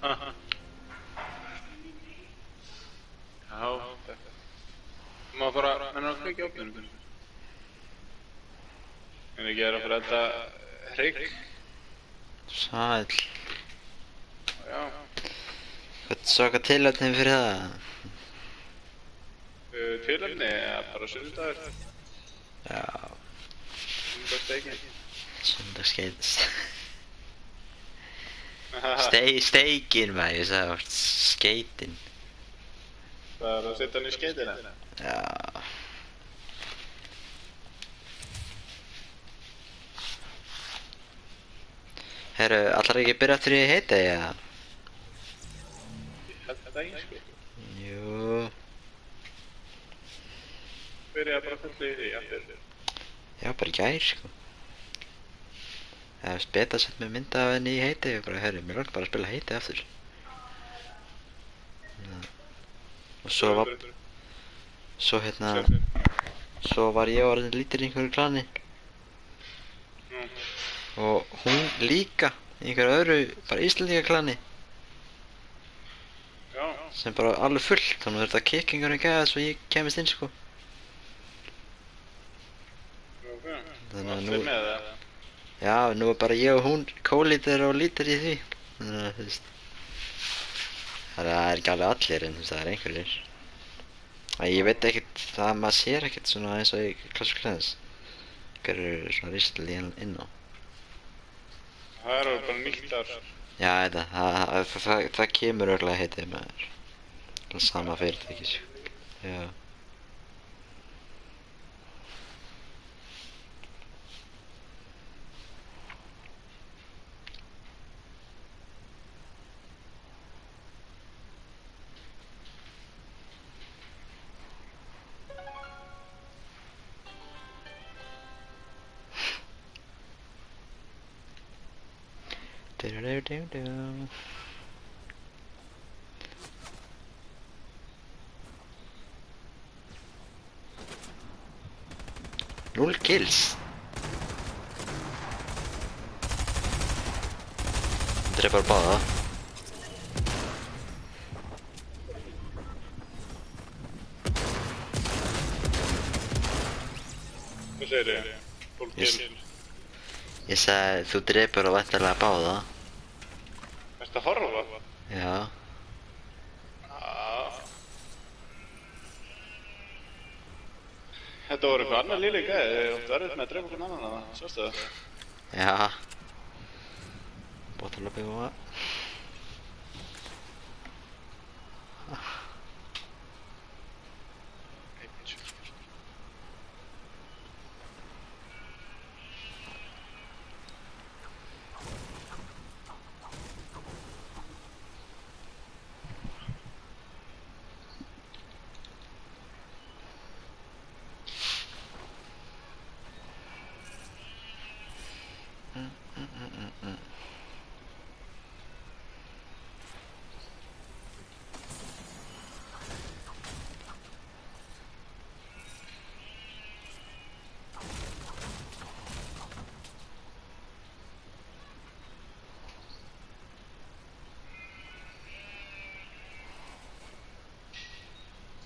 Já, má bara, menn að kveikja opninu. En ekki er að fyrir þetta hrygg. Sæll. Já. Hvað svaka tilefni fyrir það? Tilefni, bara sunnudagur. Já. Sunnudagssteikin. Sunnudagsskeitin. Steikin maður, ég sagði oft skeitin. Það er að setja hann í skeitina. Já. Herru, allar ekki byrja aftur í heitið, eða? Ég held þetta ekki, sko. Jú. Byrjaði bara fullu í því aftur. Já, bara í gær, sko. Það er beta að setja mig mynda af henni í heitið og bara, herru, mér langt bara að spila heitið aftur. Og svo var... Svo var ég orðin lítil í einhverju klani. Og hún líka í einhverju öðru, bara Íslendinga klani. Já. Sem bara alveg fullt, þannig að þetta kickingur í gæða svo ég kemist inn, sko. Ok. Þannig að Allir með það. Já, nú er bara ég og hún kólítir og lítir í því. Þannig að, þú veist. Það er ekki alveg allir, en þú veist, það er einhverjir. Ég veit ekkert, það maður sér ekkert svona eins og í Clash of Clans. Einhverjir svona ristil inn á. Það er alveg bara nýtt þar. Já, það kemur örugglega heitið maður. Það er sama fyrirtæki, sko. Já. Du-du-du-du-du. 0 kills. Drepar bara. Hvað segir þið? Fólk til. Ég sagði, þú drepur og væntanlega báða. Ertu að horfa? Já. Þetta voru eitthvað annar líli gæði, þið áttu erfitt með að drepa hvern annan að það, sástu það? Já. Bóttalöpið og það.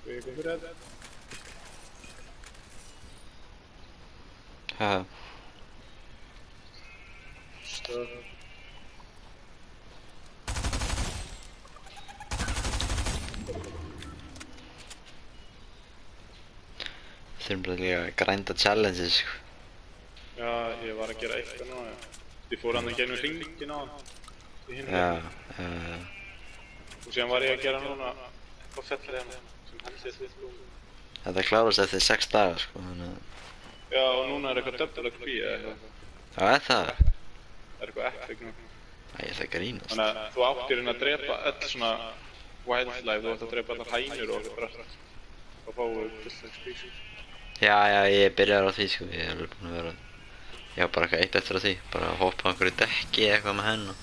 Skal ég eitthvað fyrir þetta? Já. Stöð. Þurfum bara líka að grænda challenges, sko. Já, ég var að gera eitthvað núna. Ég fór hann að gera hringin á hann. Já. Og síðan var ég að gera núna eitthvað fellið hann sem heldur því sko. Þetta klárast eftir 6 dagar, sko, þannig að... Já, og núna er eitthvað double XP eða eitthvað. Já, er það? Það er eitthvað epic nú. Æ, ég ætla að grínast. Þannig að þú áttir að drepa öll svona wildlife, þú átt að drepa allar hænur og eitthvað brætt. Og fáu double XP sko. Já, ég byrjar á því, sko, ég er alveg búinn að vera... Ég var bara eitthvað eitt eftir á því, bara að hoppa á einhverju dekki eða eitthvað með henn og...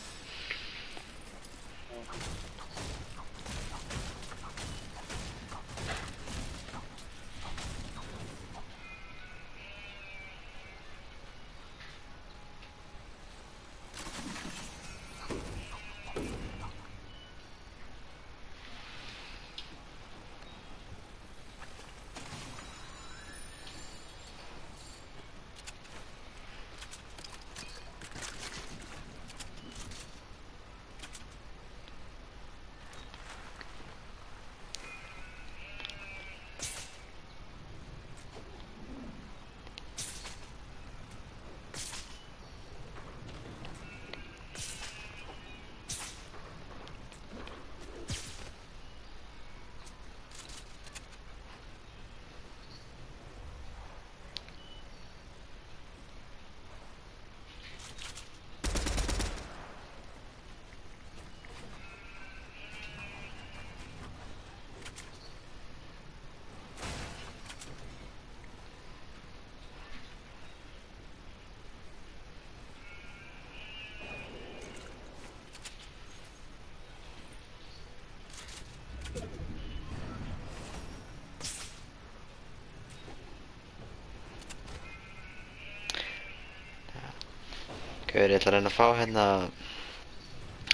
Gauður, ég ætla að reyna að fá hérna...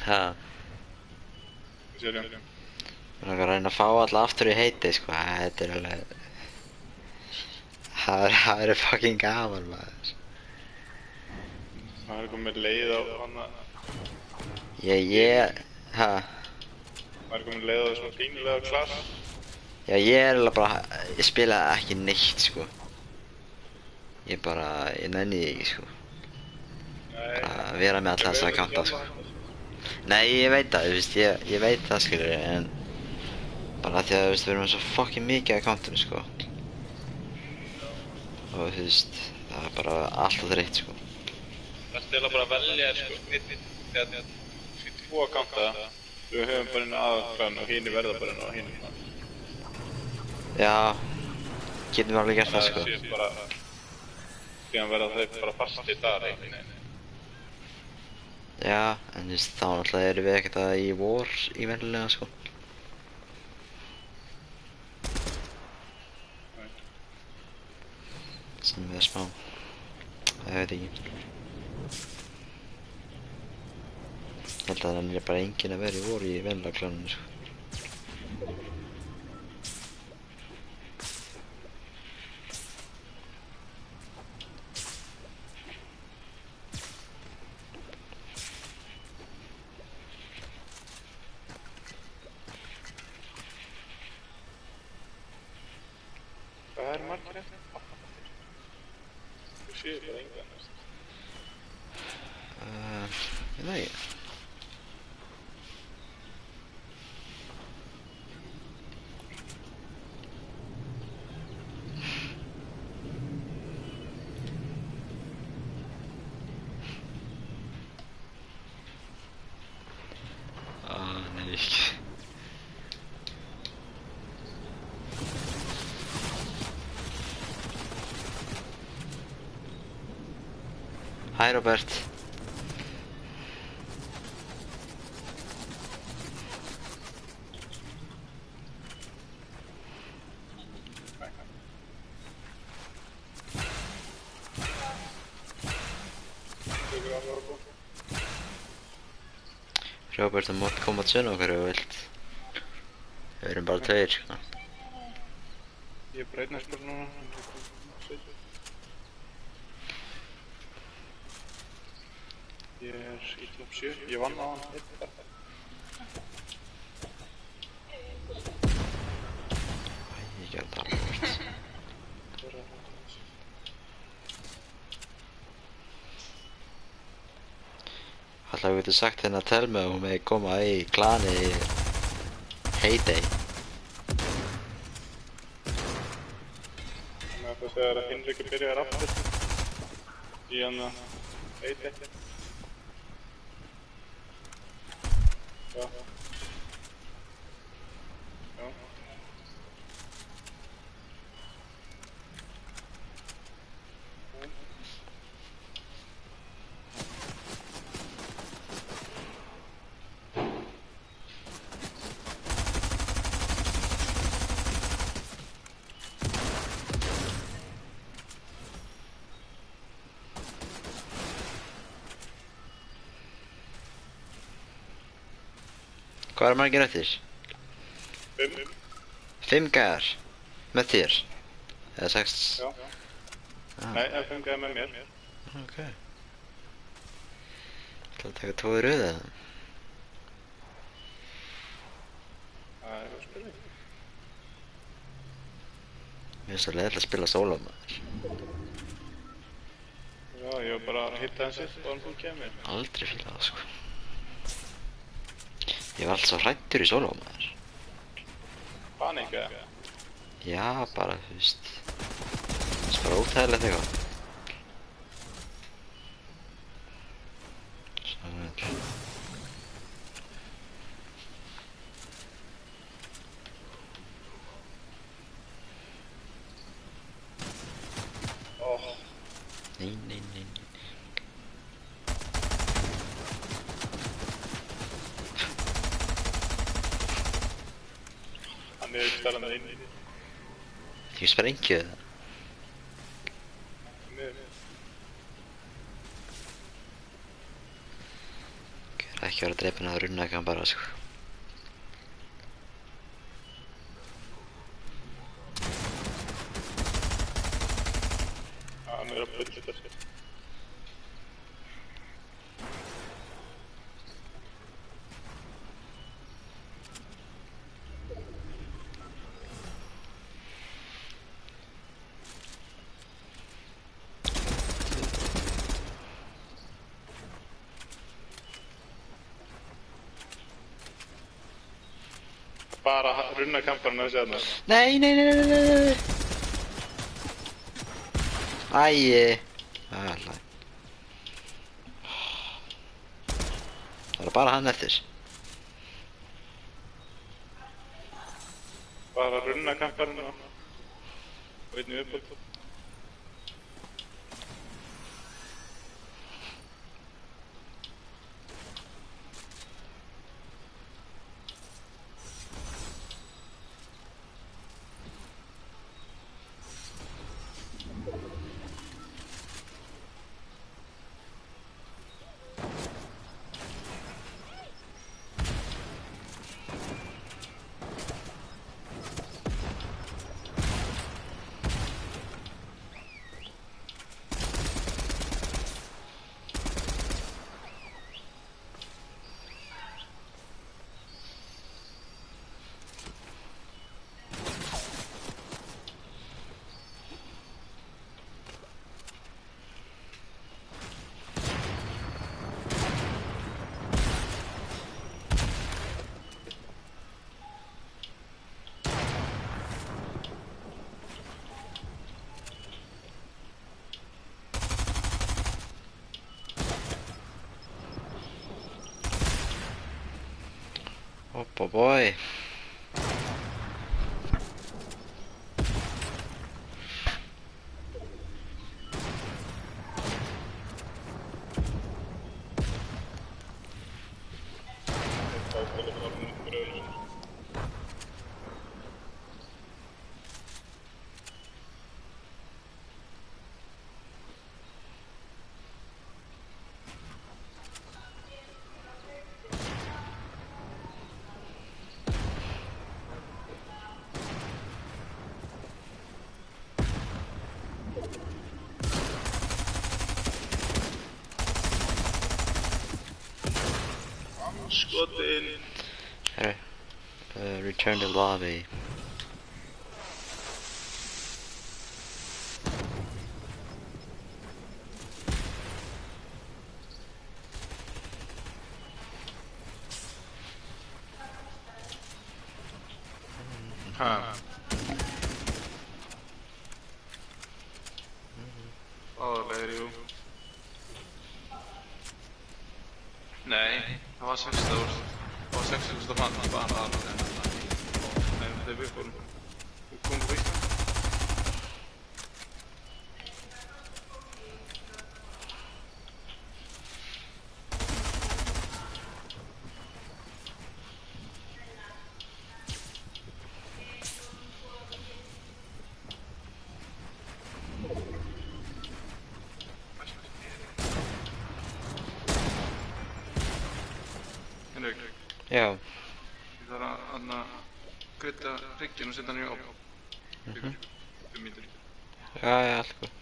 Ha, Sérjum. ég ætla að reyna að fá alla aftur í heiti, sko. Þetta er alveg... Það verður fucking gaman, maður. Það er komið leið á hana. Ha. Það er komið leið á svona pínulega klass. Já, ég er alveg bara... Ég spila ekki neitt, sko. Ég nenni því ekki, sko. Nei. Að vera með alla þessa kanta, sko. Nei, ég veit það, þú veist, ég veit það, skilur, en... Bara því að, þú veist, við erum með svo fucking mikið af kantinu, sko. Og, þú veist, það er bara alltaf þreytt, sko. Það stila bara að velja, sko, þegar tvo kanta. Við höfum bara inn aðkvæðan og hini verða bara inn á hini. Já, getum við alveg gert það, sko. Það sé bara... Síðan verða þau bara fastir þar, einhvern veginn. Já, en þú veist, þá náttúrulega erum við ekkert að í vor í vennilega, sko. Sem við smá. Það veit ekki. Ég held að það er bara enginn að vera í vor í vennilega kláninu, sko. Hvað er margir eftir? Þú séu bara engan næst. Ég veit ekki. Nei, ekki. Hæ, Robert. Robert, þú mátt koma til sunna okkur ef þú vilt. Við erum bara tveir, sko. Ég er bara einn að spila núna. Ég er í top 7. Ég vann á hann einn bara. Ég gerði það, Robert. Alltaf getur sagt hérna að Telma að hún megi koma í klani í Heyday. Þannig að það segir að Hinrikur byrjar aftur í hann að heiti. Já. Já. Hvað er margir eftir? 5. 5 gæðar? Með þér? Eða 6? Já. Nei, það er 5 gæði með mér. Ok. Það taka 2 í röð eða? Það er að spila. Mér finnst það leiðilegt að spila sóló, maður. Já, ég var bara að hitta hans upp og hann kemur. Aldrei fílað það, sko. Ég var alltaf svo hræddur í sóló, maður. Panik eða? Já, bara, þú veist. Það er bara óþægilegt eitthvað. Svo vel. Óh. Nei, nei, nei. Hann er starrandi inn í því. Ég sprengju það. ekki vera að drepa hann að runna ekki hann bara, sko. Hann að bulla þessi. Bara runna kamparinn að segja það. Nei. Æi. Alveg. Það bara hann eftir. Bara runna kamparinn og einnig viðbútt. Oh boy. Skotin. Return to lobby. Ha. Áðurlega jú. Nei, það var 60.000. Það var 60.000 mann bara aðra en nei, þegar við komum á Ísland. Henrik, Já. ég þarf að krydda hrygginn og setja hann í ofn. 5 mínútur. Já, allt góð.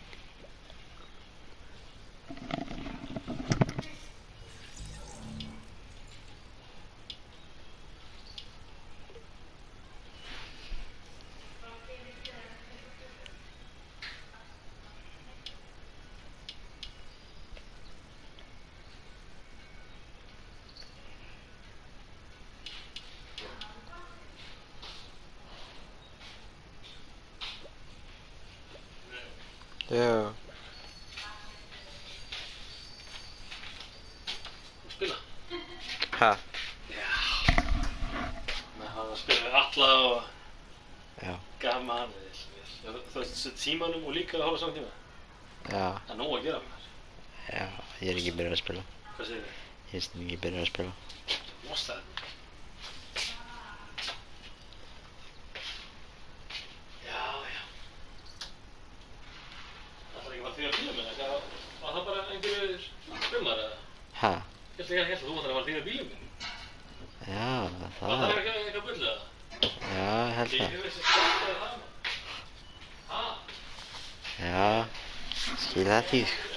Já. Spila? Ha? Já. Með hann að spila við alla og Já. gaman. Þú veist, tímanum og líka að horfa saman tíma. Já. Það er nóg að gera með þér. Já, ég er ekki byrjað að spila. Hvað segir þið? Ég er ekki byrjað að spila. Mostaði. Já. Það þarf ekki að fara því að bílum minna. Var það bara einhverju spilnar eða? Ha? Ég held að þú ætlar að fara því að bílum minna. Var það eitthvað bull eða? Já, ég held Ég það. hef þessi spartaði það maður. Ha? Já, skil það því, sko.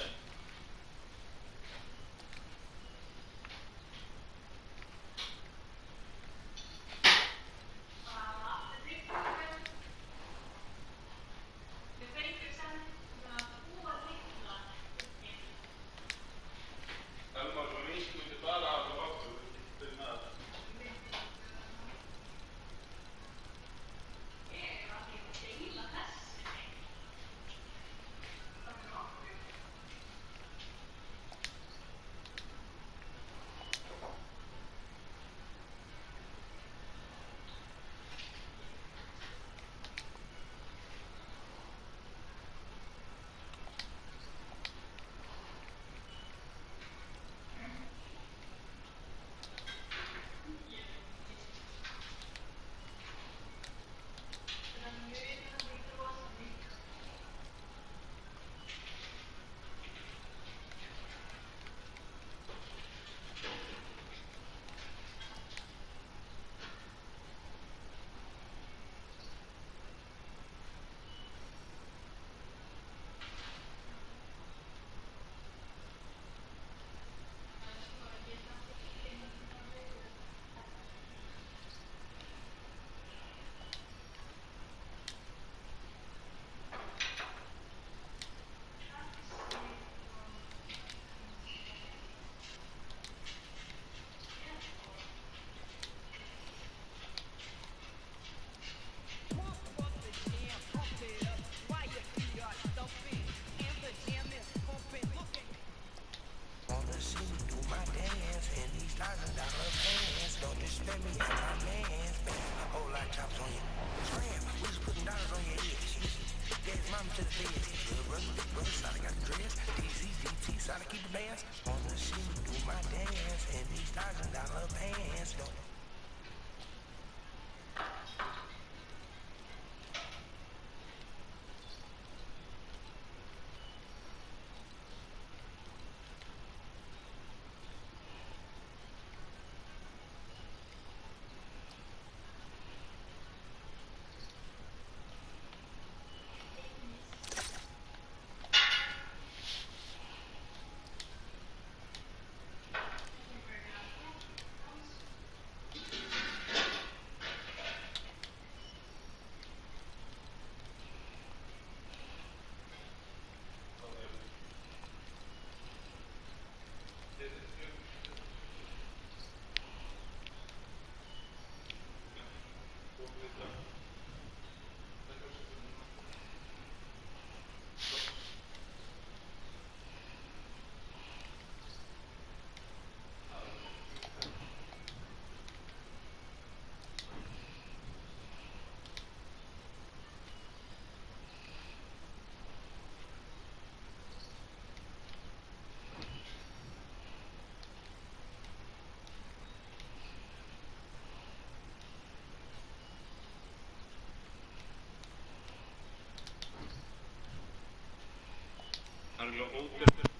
Það er alveg óbjörn.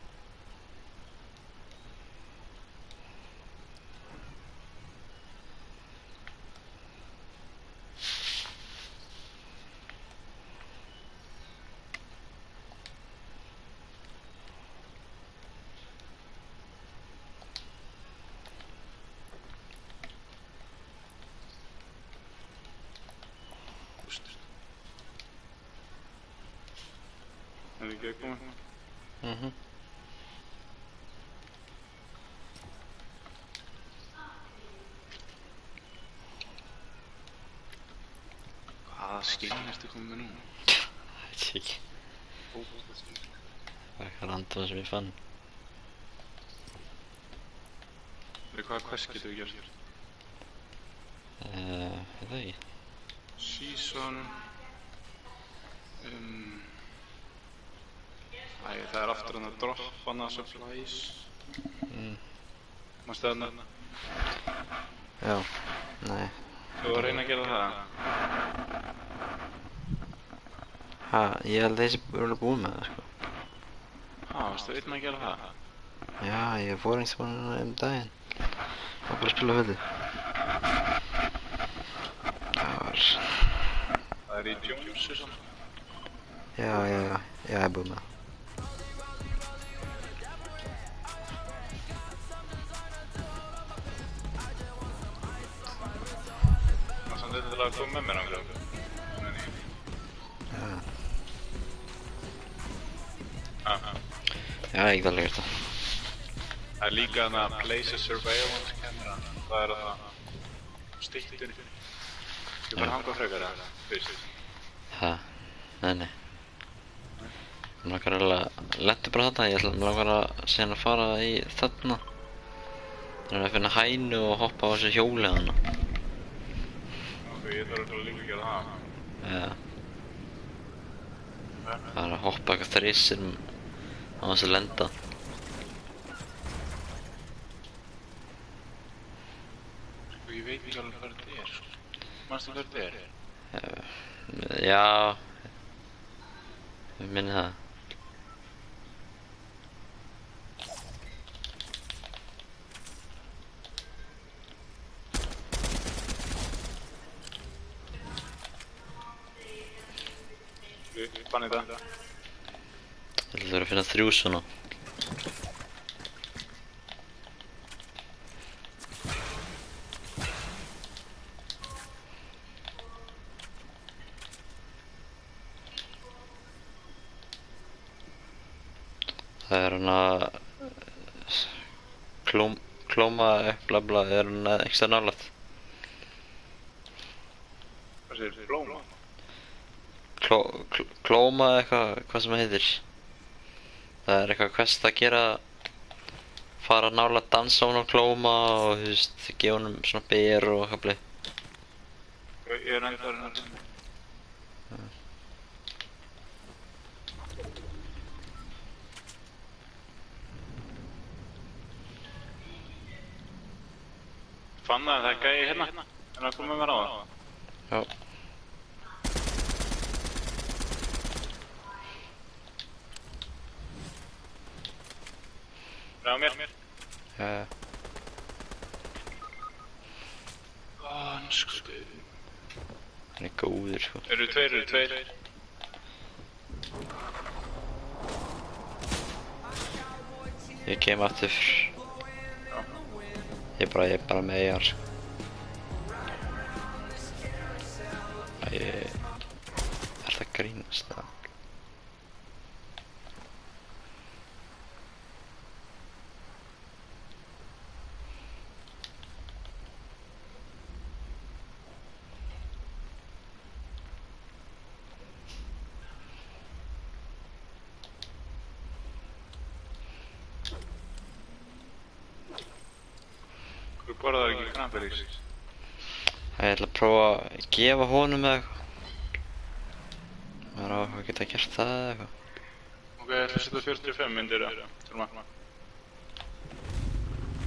Er það ekki að koma? Mhm. Hvaða skinn ertu komið með núna? Veit ég ekki. Óbúslega skinn. Það er eitthvað random sem ég fann. Hvaða quest getur við gert? Veit það ekki. Season Æ, það er aftur hann að droppa hana supplies. Manstu þarna? Já, nei. Þú var að reyna að gera það? Ha, ég held að þessi er búin með það, sko. Varstu einn að gera það? Já, ég fór einhvern veginn daginn. Og bara að spila á höfði. er í Jonesu svona. Já, ég er búinn með það. Það er samt þetta til að koma með mér ángrið. Já. Já. Já, ég get alveg gert það. Það er líka þarna Place Surveillance camera. Það er þarna styttur. Ég bara hanga frekar það, fyrst. Ha, nei. Mér langar alveg, lentu bara þarna, ég langar að síðan að fara í þarna. Þannig að finna hænu og hoppa á þessu hjóli þarna. Ok, ég þarf að líka að gera það. Já. Það er að hoppa eitthvað þrisir á þess að lenda. Sko, ég veit ekki alveg hvað þetta er, sko. Manstu hvað þetta er? Já, ég minni það. Fann ég það? Ég ætla að finna 3 svona. Það er hann að klóma blabla, er hann ekki það nálægt. Hvað segir þið? Blóma? Klóma eitthvað, hvað sem það heitir. Það er eitthvað quest að gera, fara nálægt dansa hún á klóma og þú veist, gefa honum svona ber og eitthvað blei. Ég er ennþá að finna. Fann það er gæi hérna, en það kom með mér á það. Já. Það er á mér. Já. Anskutu. Hann er góður sko. Eru tveir. Ég kem aftur. Já. Ég er bara með ER sko. Er það að grínast það? Þú borðar ekki cranberries? Ég ætla að prófa að gefa honum eða eitthvað. Maður á að geta gert það eða eitthvað. Ok, ég ætla að setja 45 myndir á. Til maður.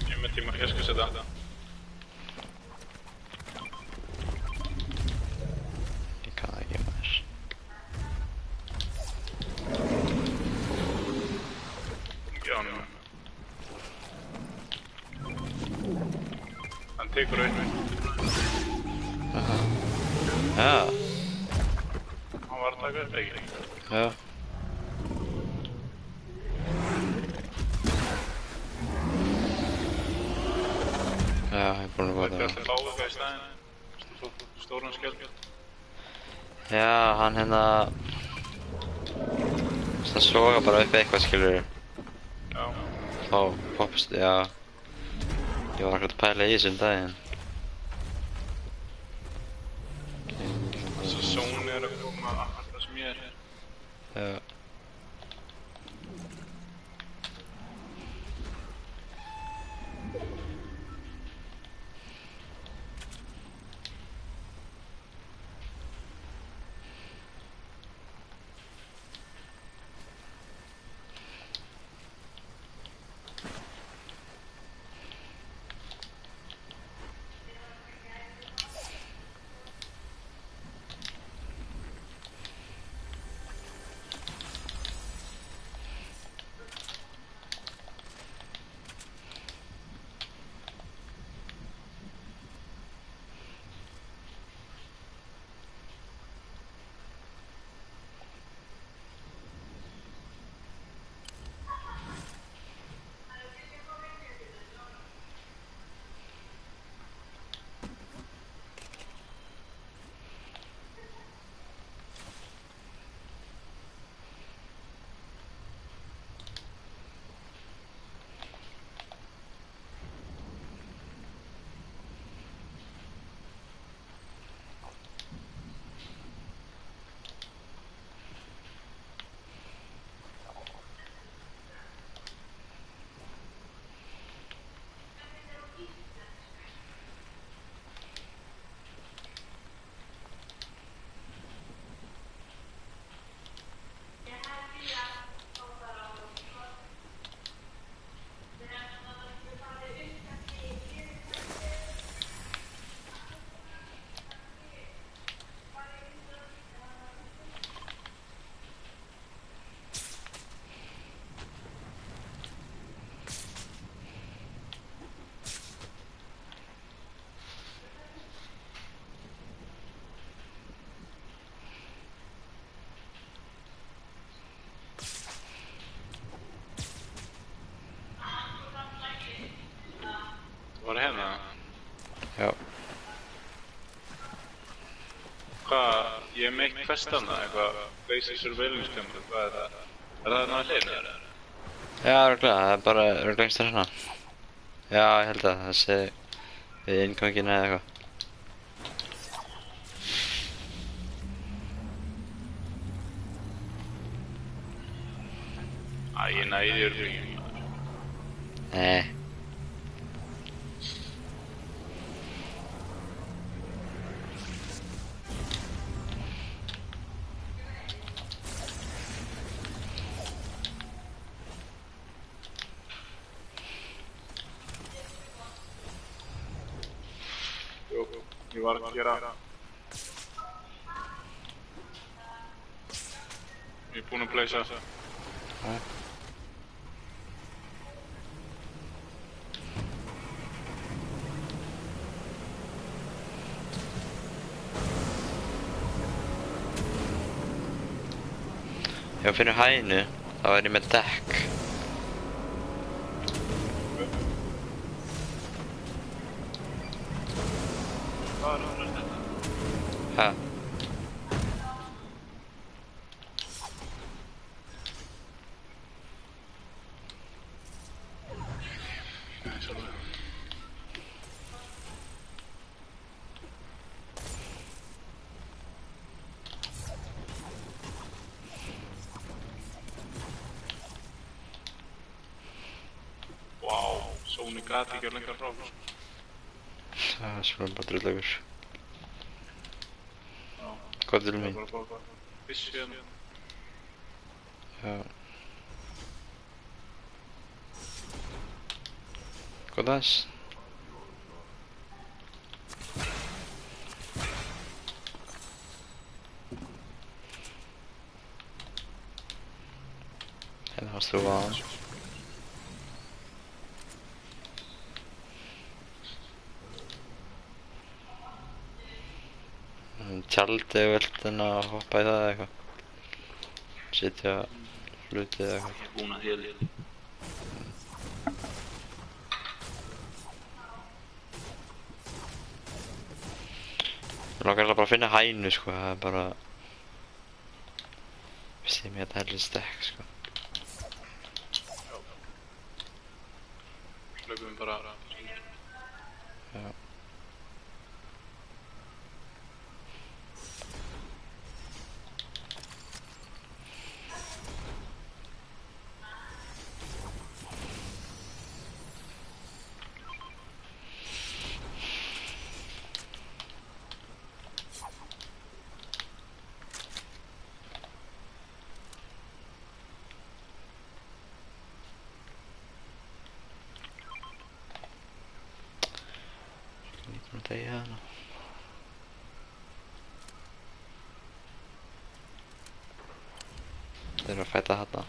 Ég er með tíma, ég skal setja þetta. Ég kann það ekki maður. Já, nú. Hann tekur auðvitað. Já. Hann var að taka þetta ekki. Já. Já, ég er búinn að Þetta er bóta alltaf lága í staðinn. Stóran skjöld. Já, hann hérna... Það soga bara upp eitthvað skilur. Já. Þá poppast, já. Ég var akkurat að pæla í þessum daginn. Þessi Sony er að koma alltaf sem ég er. Já. Hvað, ég er meitt festana, eitthvað basic surveillance camera, hvað er það? Er það náðu hliðinu eða? Já, örugglega, það er bara örugglega einhvers staðar hérna. Já, ég held að það sé við innganginu eða eitthvað. Æ, ég næði þér ekki. Nei. Jú, ég var að gera. Ég er búinn að pleysa. Ja. Ef ég finnur hænu, þá er ég með dekk. Hvað er það þetta? Ha? Nei, svolítið. Vá, Sóni gat ekki að lengra frá okkur. Það er svona bara drullagur. Já. Hvað til mín? Það er bara byssu hérna. Já. Hvað þess? Hérna varst þú á. Tjaldið og vilt en að hoppa í það eða eitthvað. Sitja hluti eða eitthvað. Ég er búinn að hér. Mér langar eiginlega bara að finna hænu sko, það er bara... Vissi ég mér þetta heldur stekk sko. Hlaupum bara. Já. Þetta er hérna. Þeir eru að fæta þarna.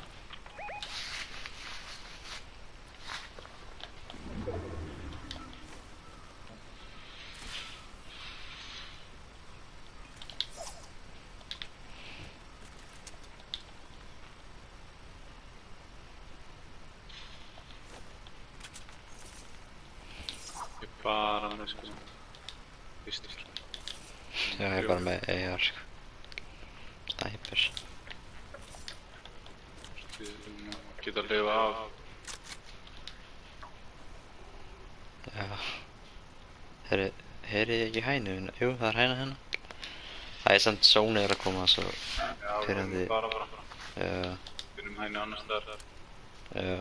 Ég er bara með sko. Pistol. Já, ég er bara með AR sko. Snæper. Geta að lifa af. Já. Heyrið ég ekki hænu? Jú, það er hæna hérna. Það er samt Sóni að koma svo Já, pirrandi. bara. Já. Finnum hægni annars þar. Já.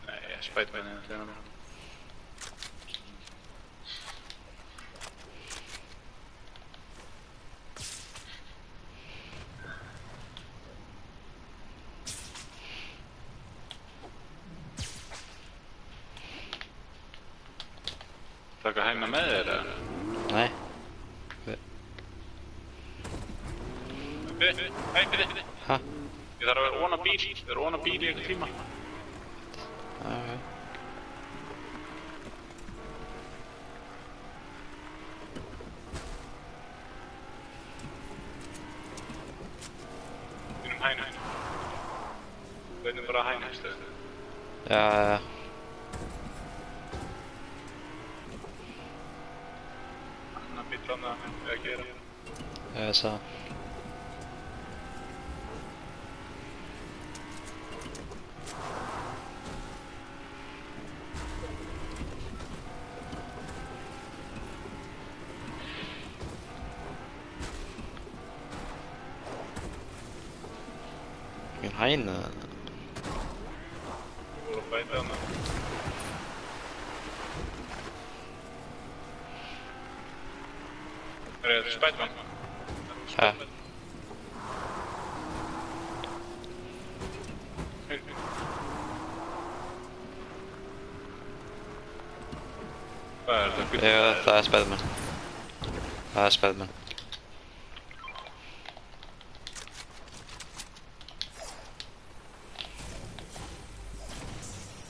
Nei, ég spæt með henni þegar hann. Taka hægna með þér eða? Nei. Bíddu. Ha? Ég þarf að vera óna bíl. Ég er óna bíl í einhver tíma. Ok. hænu. Veitum bara hænu í stöðu. Já. Þannig að bíl hann að gera. Jag sa. Min hæna. Þú voru að bæta hana. Er þetta Spiderman? Ja. Hvað er þetta? Ja, það er Spiderman. Það er Spiderman.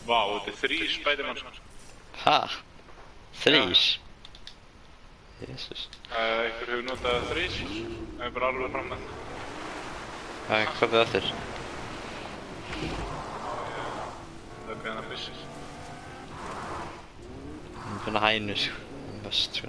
Vá, þetta er 3 Spiderman. Ha? Þrýs? Jesus. Einhver hefur notað 3. Það er bara alveg fram með. Hvað er það eftir? Það er beina fyrst. Ég finna hænu sko. Best sko.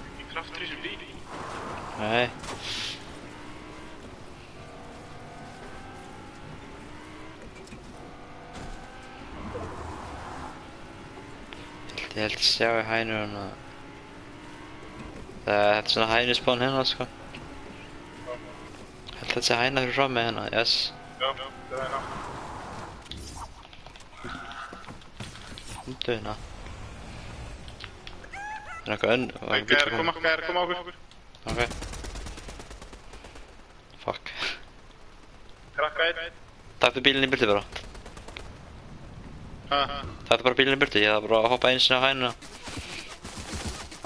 Ekki kraftur í þessum bíl. Nei. Ég held að sjá í hænu hana. Þetta er svona hænuspán hérna sko. Ég held að þetta sé hæna fyrir fram með hérna, yes. Já, það er hérna. Komdu hérna. Það er eitthvað önn. Gæri, koma okkur. Ok. Fuck. Krakka 1. Taktu bílinn í burtu bara. Taktu bara bílinn í burtu, ég þarf bara að hoppa einu sinni á hænuna.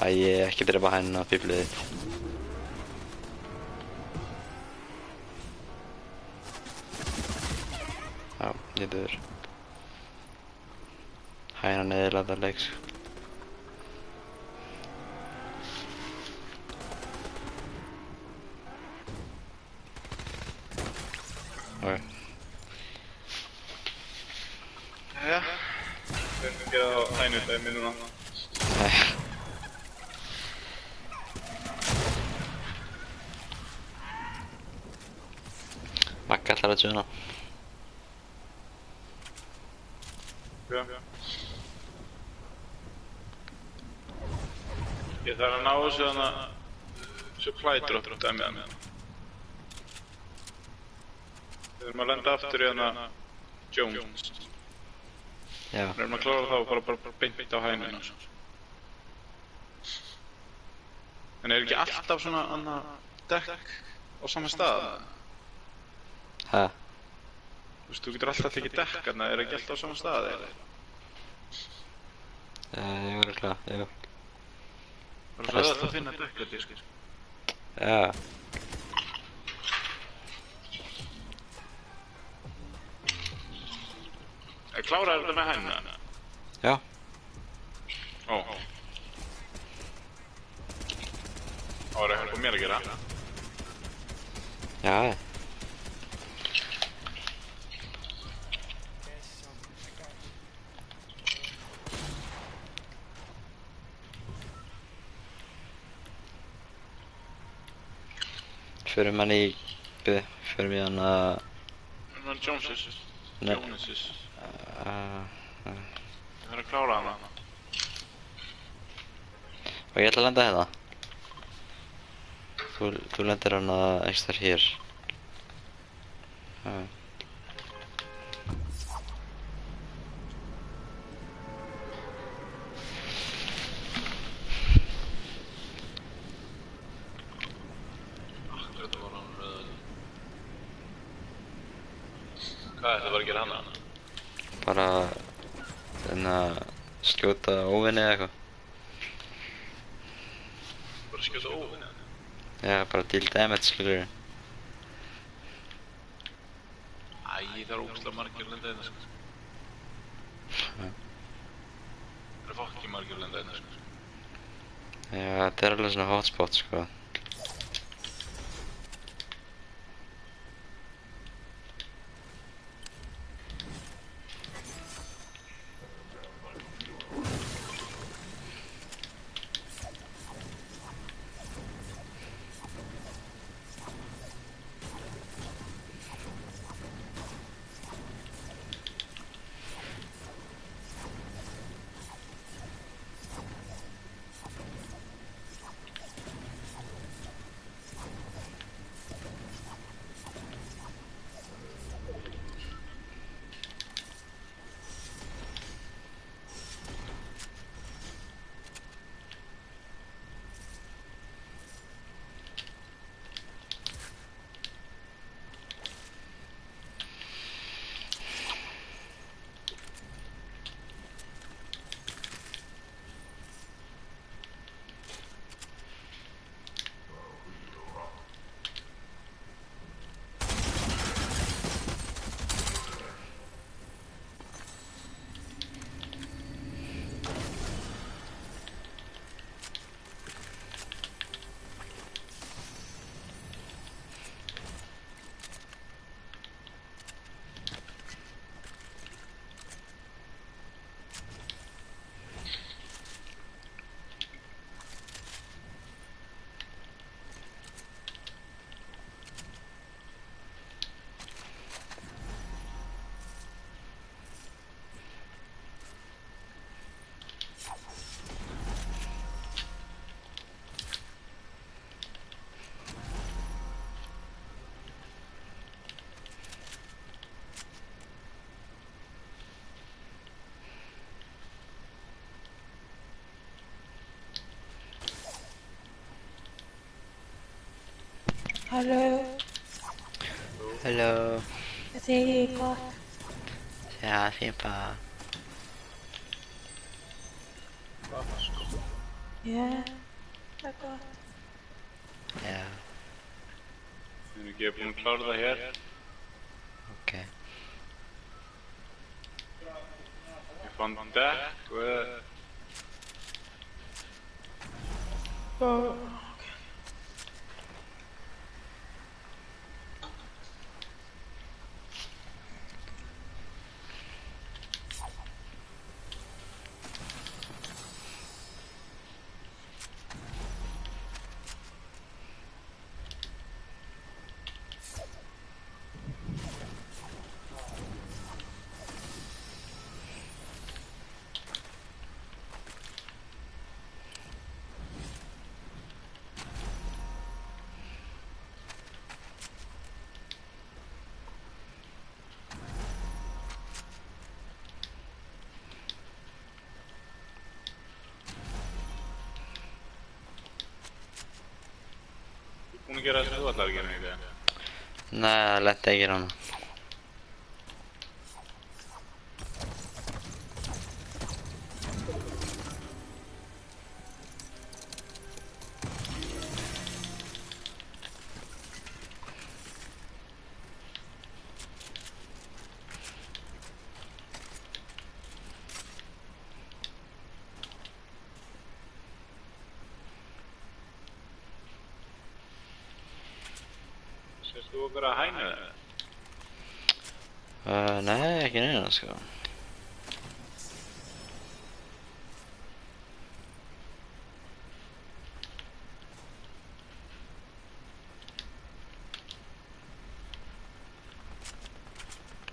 Æ, ekki drepa hænuna, bíblið þitt. Já, ég döður. Hænan eðilega það leik sko. Ok. Jæja. Við erum að gera það á hænudæmi núna. Nei. Magga ætlar að tjuna. Já. Ég þarf að ná þessu hana supply drop dæmið hana. Við þurfum að lenda aftur í hana Jones. Já. Við erum að klára þá og bara beint á hænuna. En er ekki alltaf svona annað dekk á sama stað? Hæ? Þú veist, þú getur alltaf tekið dekk þarna, er ekki alltaf á sama stað eða? Ég var alltaf, jú. Það er svo auðvitað að finna dekk að diskir. Já. Kláraðu þetta með hænuna? Já. Ó. Það var eitthvað mér að gera. Já. Förum hann í... Förum við hann að... Joneses. Nei. Joneses. Við þurfum að klára hana. Og ég ætla að lenda hérna. Þú lendir hann að einhvers þar hér. Þetta var hann rauður. Hvað er þetta að gera hana? Bara... skjóta óvinni eða eitthvað. Bara skjóta óvinni? Já, bara deal damage skilur. það er ógeðslega margir að lenda hérna sko. Það eru fokki margir að lenda hérna sko. Já, þetta er alveg svona hotspot sko. Hallå, Hallå. jag säger gott. Ja, Fimpa. Ja, det är gott. Ja, Við erum ekki búin að klára það hér. okej. Ég fann dekk og búin að gera þessu allar ekki neitt. Nej, jag lät dig i honom. Sérst þú okkur að hæna það? Nej, ekki neina sko.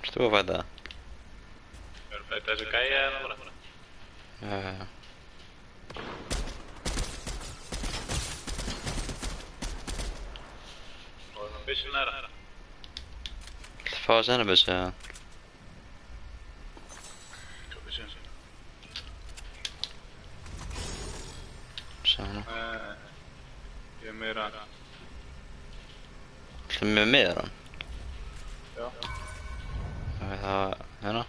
Þú að fæta? Verður að fæta þessu gæja eða bara? Og það byssu næra. Viltu fá að senda bussu? Svo byssu. Svona. Ég er meira. Viltu með mér hann? Já. Það, hérna?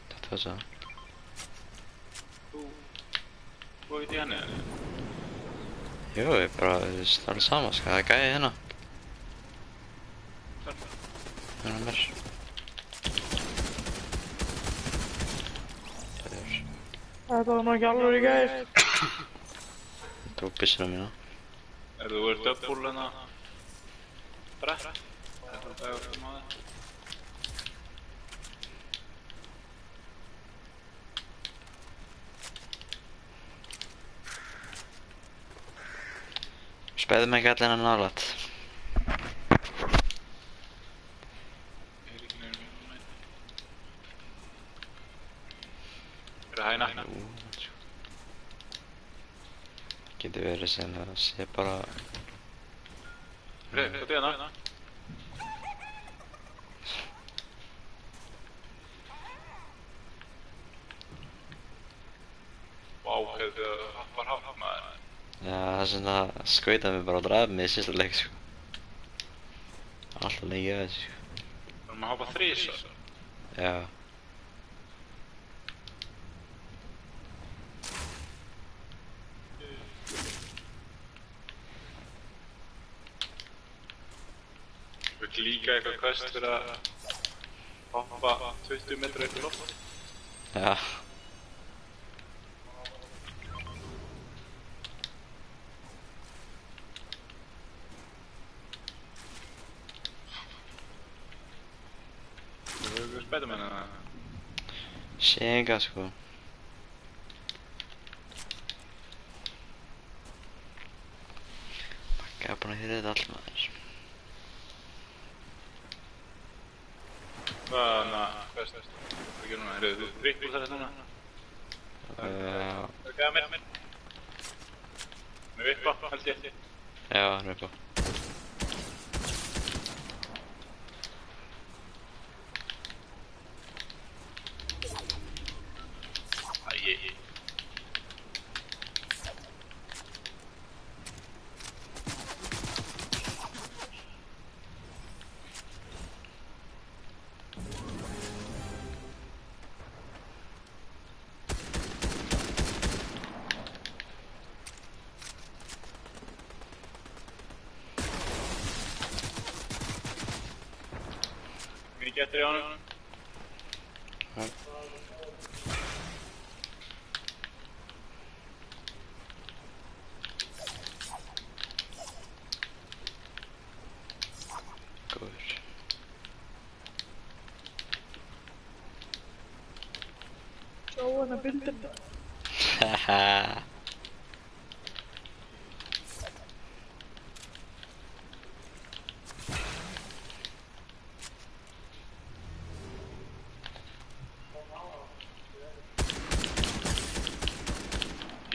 Þetta var svo. Þú veit ég henni? Jú, ég bara, þú veist, alveg sama sko, það er gæði hérna. Menar mér. Þetta var nú ekki alveg í gær. Tók byssuna mína. Þú ert döbbúl hérna brett. Þetta er dagur fyrir maður. Spæðum ekki allir hennar nálægt. Er það hægna? Getur verið sem það sé bara... Hvað er hérna? Vá, hvað var hátt maður. Já, það sem það skautaði mig bara og draði mig í sísta leik, sko. Alltaf lengi að þessu, sko. Varum að hoppa þrisvar. Já. Þú ert líka eitthvað quest fyrir að hoppa 20 metra upp í loft. Já. Þú hefur Spiderman eða? Sé enga, sko. Bakka er búin að hýra þetta allt maður. Quest. Hvað gerir núna? Heyrðu, þú trippul þetta núna? Það er gæða mér. Með vippa, held ég. Já, hann er upp á. Æi. Mikið eftir í honum. Já. Góður. Sjá hana bildina. Haha.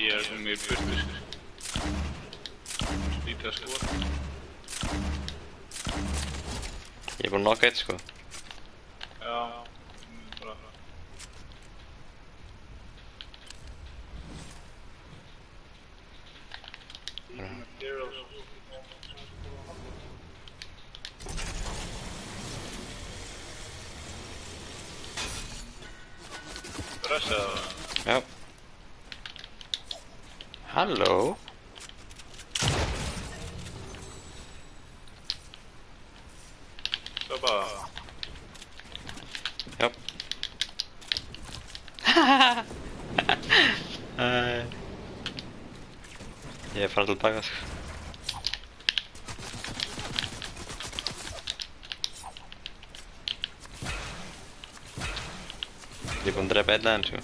Ég er sem í burtu, sko. Lítið að skora. Ég er búinn að nokka eitt, sko. Já, bara. Rössa það. Já. Halló? Svo bara. Já. Ég er farið tilbaka, sko. Ég er búinn að drepa einn aðeins, sko.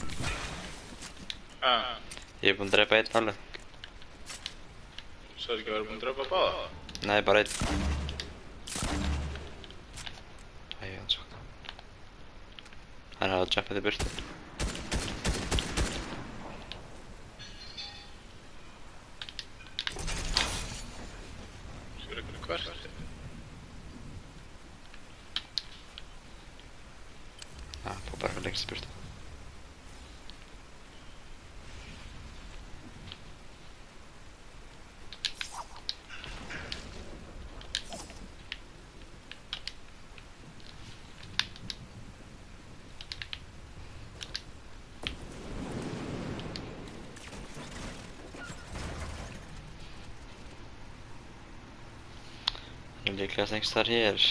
Ég er búinn að drepa einn alveg. Svo er ekki að vera búinn að drepa báða? Nei, bara einn. Æ, hann svo. Hann hafði jumpað í burtu. Svo er eitthvað quest. Já, hann fór bara fyrir lengst í burtu. Líklegast einhvers þar hér.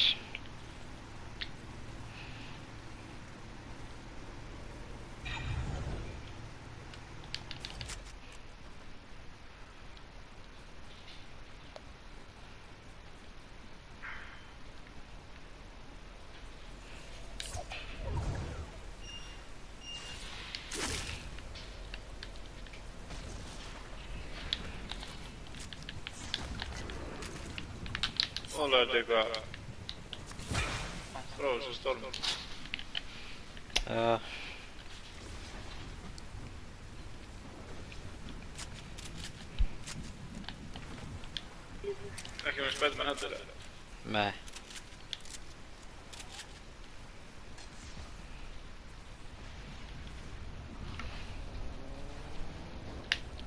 Ólega er þetta eitthvað frá þessu storm. Já. Ekki með Spiderman heldur eða? Nei.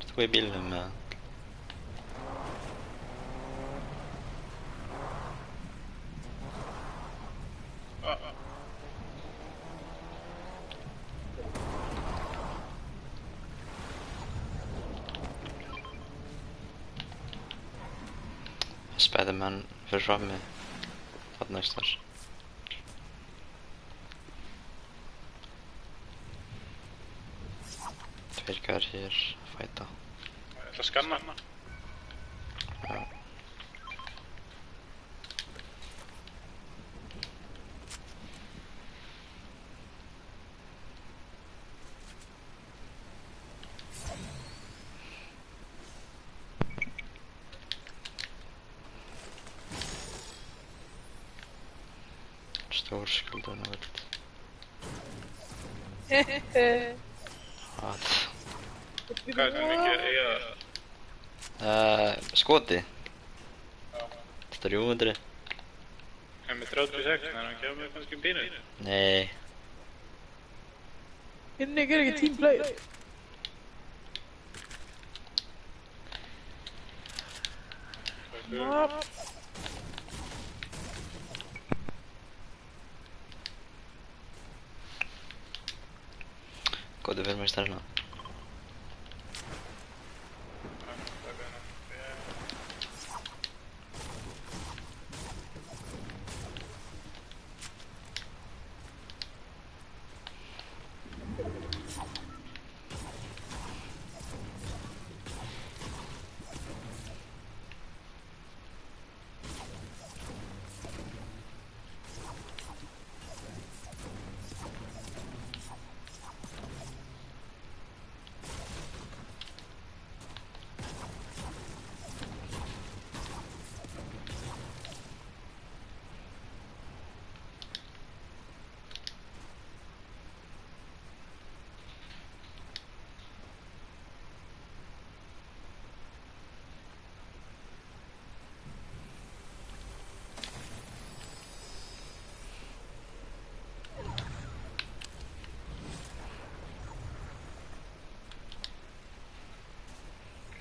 Ertu í bílnum með það? Spiderman fyrir frammi þarna næst þar. Tveir gæðir hér að fæta. Ég ætla að skanna hana. Já. Stór skuldun og vilt. Hvað? Hvað er það mikið eiga? Skoti. 300. En með 36, þannig að hann kemur kannski pínu. Nei. Inni er ekki teamplay. Góðu fyrir mig stærna.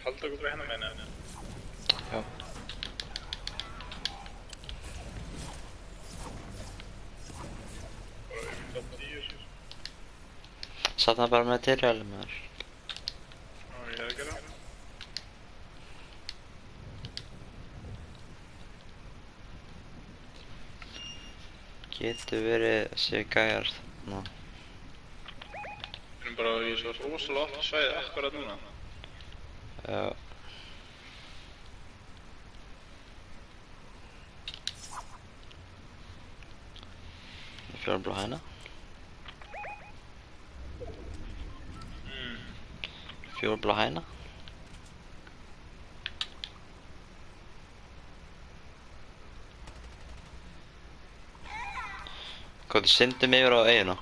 Halda okkur bara hérna með henni. Já. Bara yfir top 10 sko. Satt hann bara með materiali með þér. Já, ég hefði gera það. Getur verið þessi gæjar þarna. Við erum bara í svo rosalega opnu svæði akkurat núna. Já. Fjólblá hæna. Fjólblá hæna. Hvað, þú syndum yfir á eiginu?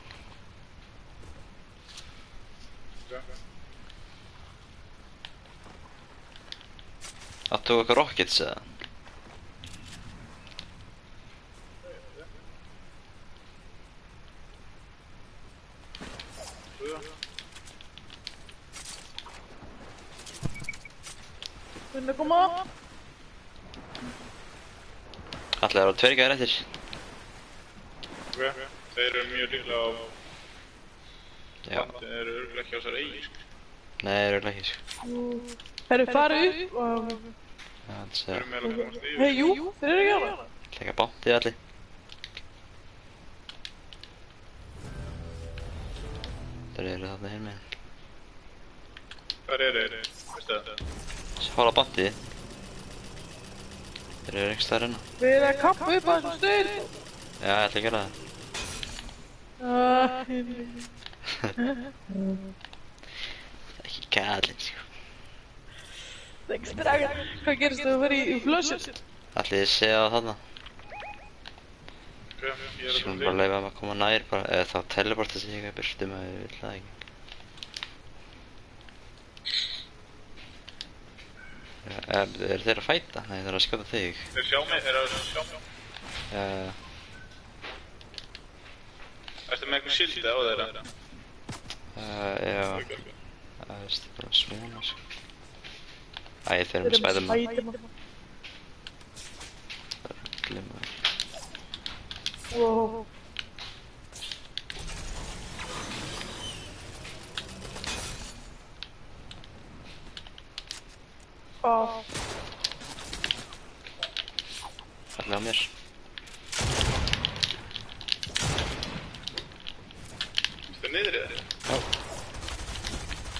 Áttu þú eitthvað rockets eða? Vinna koma. Allir eru tveir gæðir eftir. Ok, þeir eru mjög líklega á... Já. Þeir eru örugglega ekki á þessari eigi sko. Nei, þeir eru ekki sko. Þeir eru farið upp og... Já, það Þeir sé eru meðal að komast yfir. Hei, jú, þeir eru ekki á það. Leika bántið allir. Þeir eru þarna hér með. Hvar eru þeir? Veistu það? Hóla bántið. Þeir eru einhvers staðar hérna. Við erum að kappa upp á þessum stöð. Já, ég ætla að gera það. Ekki kallinn sko. Þekkst dragan. Hvað gerist þú að vera í flussin? Ætli ég sé það þarna. Ok, ég er að Skulum koma bara til. leyfa þeim að koma nær bara, eða þá teleporta sig eitthvað burtum að við vill það ekki. Er þeir að fæta? Nei, þeir eru að skjóta þig. Þeir sjá mig, þeir eru að sjá mig. Ertu með eitthvað sildi á þeirra? Já, Ok. það veist bara svona sko. Æ, þeir eru með Spiderman. Spiderman. Glimma. Wow. Fallega á mér. Ertu niður í þeir? Já.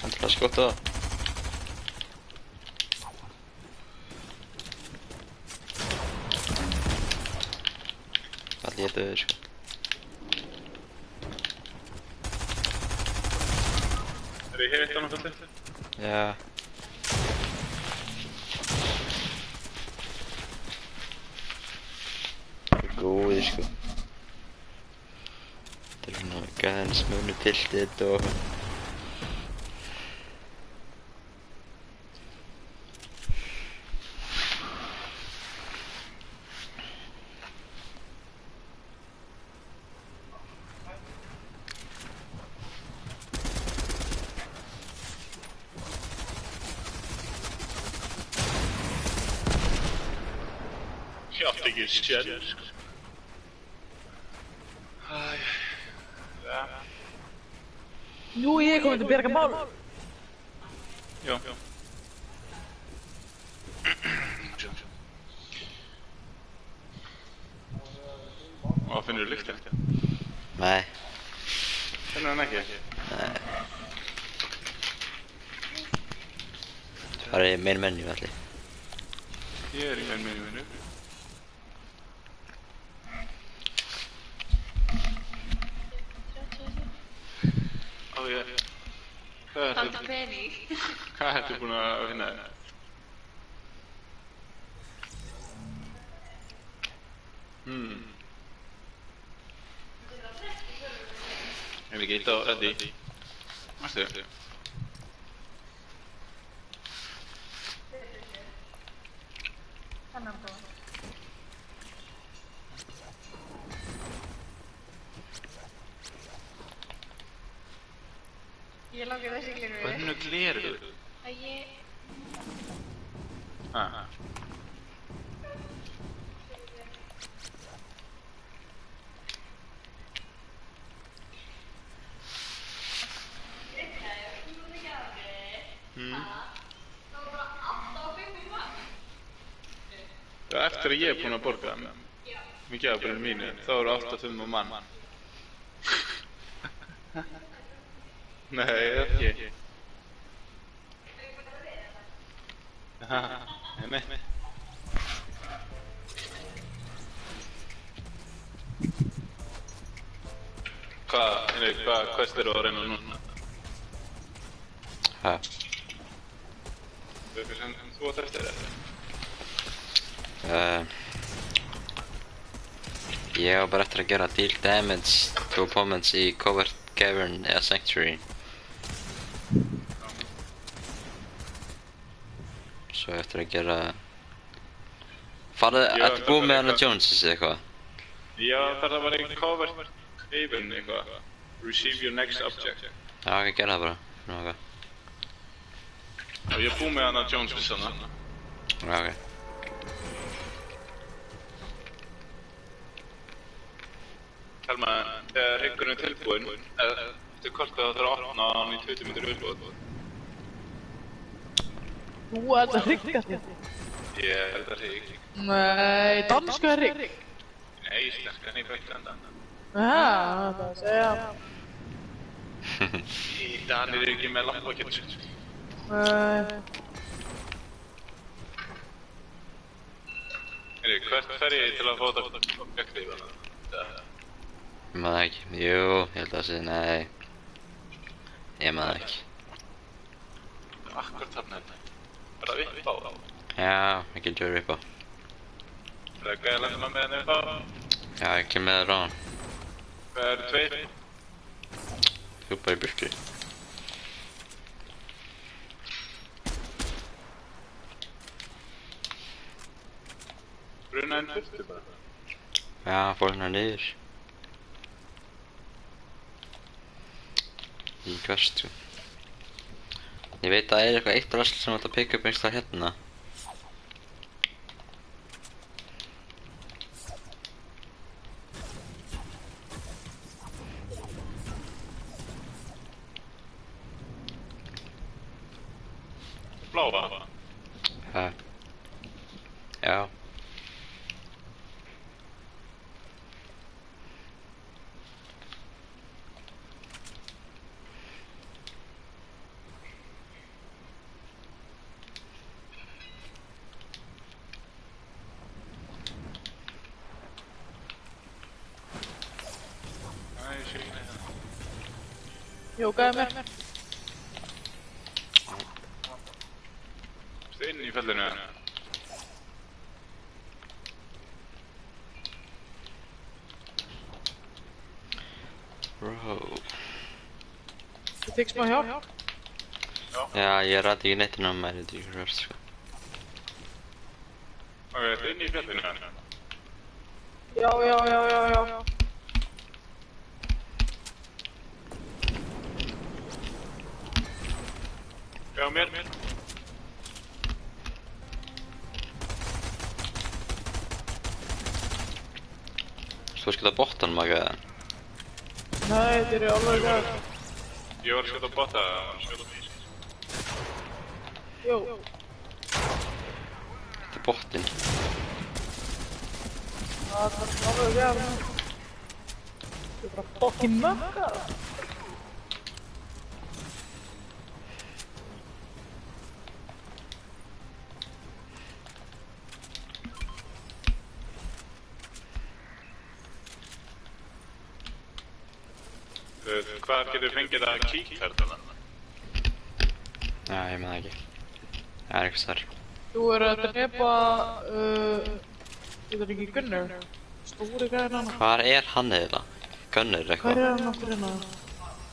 Hann til að skjóta það. Allir ég döður sko. Er ég hitt á náttúrulega? Já. Góðir sko. Þetta er svona gæðans munu tiltið og Ég átti ekki sér, sko. Æ, ja. Nú er ég komin til að bjarga mál. Já. Og finnur þú lyktina? nei, Finnur hann ekki? það er main menu allir. Ég er í main menu. Á ég. Panta pening. Hvað ertu búin að finna þér? Ef ekki eitt á ready. Mástu? Ég langar þessi gleru. Önnu gleru? Að ég... Ah. Eftir að ég er búinn að borga með gjafabrinu mínu, þá eru 8-5 á mann. Nei, ekki. Nei. Hvað quest eru að reyna núna? Ha. Þú veist sem þú átt eftir þetta? Ég á bara eftir að gera deal damage to opponents í Covert Cavern eða Sanctuary. Svo eftir að gera... Ertu búið með hana Joneses eða eitthvað? Já, það var í Covert Cavern eitthvað. Receive your next object. Já, ok, gera það bara. Nú, ok. Og ég er búið með hana Joneses hana. Já, ok. Helma, þegar hryggurinn er tilbúinn, eftir hvort það þarf að opna hann í 20 mínútur viðbót. Nú er þetta hryggast ég. Ég held að hrygg. Nei, danska hrygg. Nei, íslenskan í Breitlanda. Það að segja. Í Danir er ekki með lampakett. Nei. Hvert fer ég til að fá þetta objekti í þannig? Ég maður það ekki. Jú, ég held að segja nei. Ég maður það ekki. Akkur þarna þetta. Er það upp á? Já, ekki gjör upp á. Það er gæðilega sem að með henni þá. Já, ekki með það ráðan. Það eru tveir. Þú bara í burtu. Bruna henni fyrstu bara. Já, fór hérna niður. Í hverstu. Ég veit að það er eitthvað eitt drasl sem ætla að pikka upp einhverstað hérna. Bláa. Ha. Já. Nei, ég sé ekki neitt. Jókaði mér. Ertu inn í fellinu? Bro. Ég tek smá hjálp. Já, ég rætti ekki neitt inn á mér, þetta er ekki rörst, sko. Ok, ertu inn í fellinu? Já. Já, mér. Svo skilta bottan maga eða? Nei, þetta er alveg gæð. Ég var að skjóta botta, það var að skjóta mig. Jó. Þetta er bottin. Það er alveg gæð. Þetta er bara fucking mökka. Hvað getur fengið að kíkja hérna? Já, ég með það ekki. Það er eitthvað þar. Þú er að drepa, þetta er ekki Gunnar. Stóri gæðin hann. Hvar er hann eða? Gunnar Hvað eitthvað? er hann okkur hérna?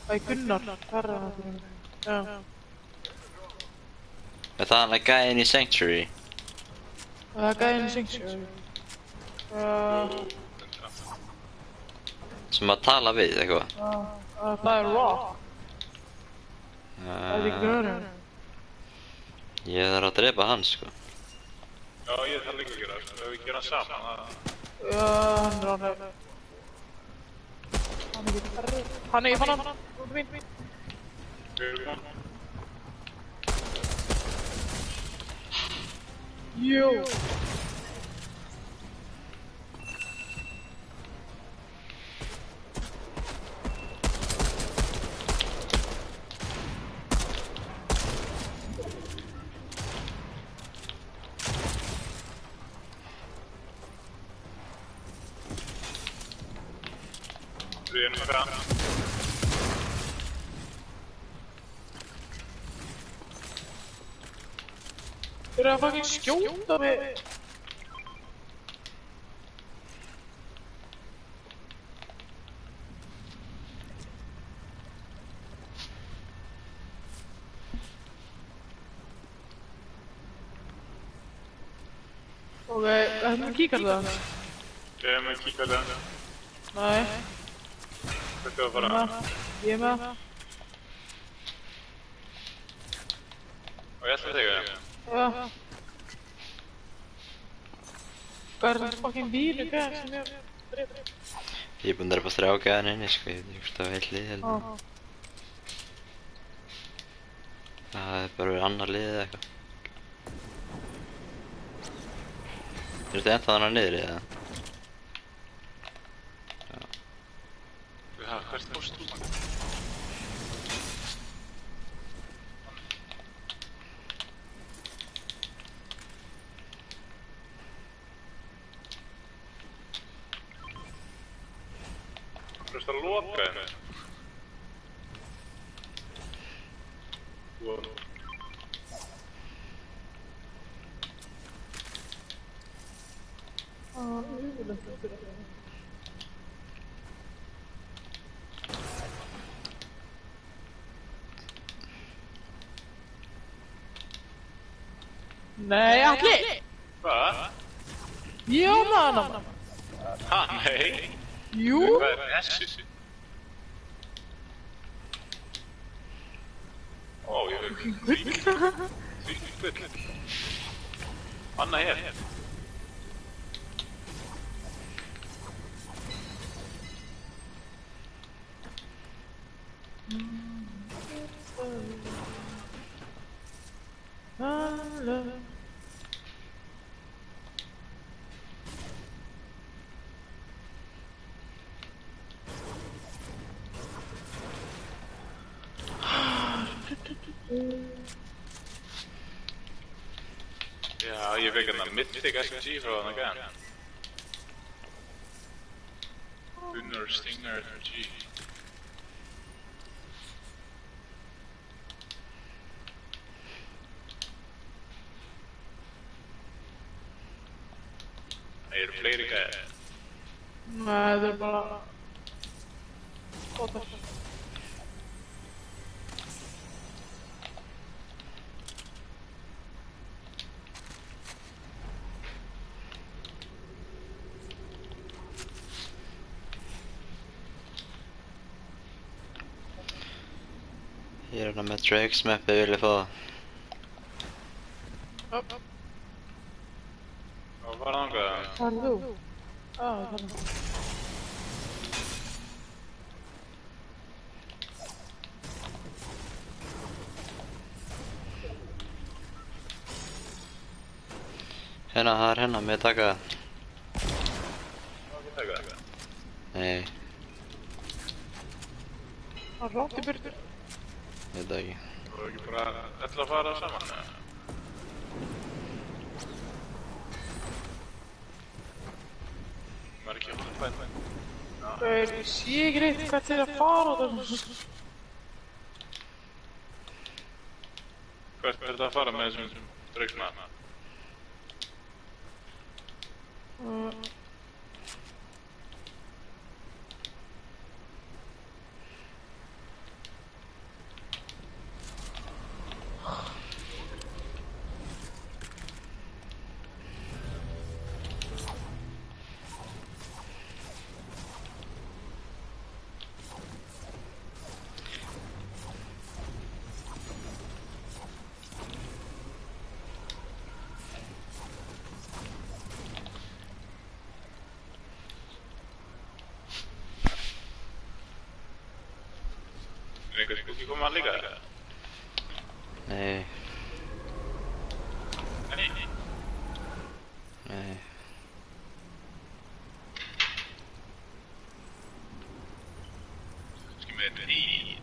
Það er Gunnar. Hvað er hann okkur hérna? Já. Er það hann að gæðin í Sanctuary? Það er gæðin í Sanctuary. Sem að tala við eitthvað? Það er Rock. Það er ekki Gunnar. Ég þarf að drepa hann, sko. Já, ég þarf líka að gera það. Ef við gera hann saman, Já, hann er ánægð. Hann er ekki ferri. Hann, ég fann hann. Út mín. við erum komin. Jú. Við erum að fara. Þeir eru að fucking skjóta mig. Ok, þetta er kíkar það? Við erum að kíkja það. Nei, Þetta var bara. ég er með. Og ég ætla að segja það. Já. Hvað er þetta fucking bílu gæð sem ég drepa? Ég er búinn að drepa 3 gæðin inni, sko. Ég veit ekki hvort það var heilt lið Já. eða. Það er bara verið annar lið eða eitthvað. Er þetta ennþá þannig niður eða? Já, hvert fórst þú? Þú veist að loka henni. Wow. Nej, Atli! Va? Ja, mannen! Ha, nej. Jo! Vad är det? Åh, jag är riktigt. Anna här. Ja, je weet een mythic SMG voor een gaan. Gunnar Stinger SMG. Är det fler grejer? Nej, det är bara... Hier dan met Drake's map bij willen vallen. Upp. Och vad han går? Hallå? Ja, hallå. Henna med takaa. Ei, Han rakt i burken. jotakin. Voikin bara ätla fara samman. Märker jag inte. Du ser grejt att jag fara där. Hvert er það að fara með þessum draugsmann? Eikö kuki kummaan likaa? Ei, Ei. ei. Ska med i?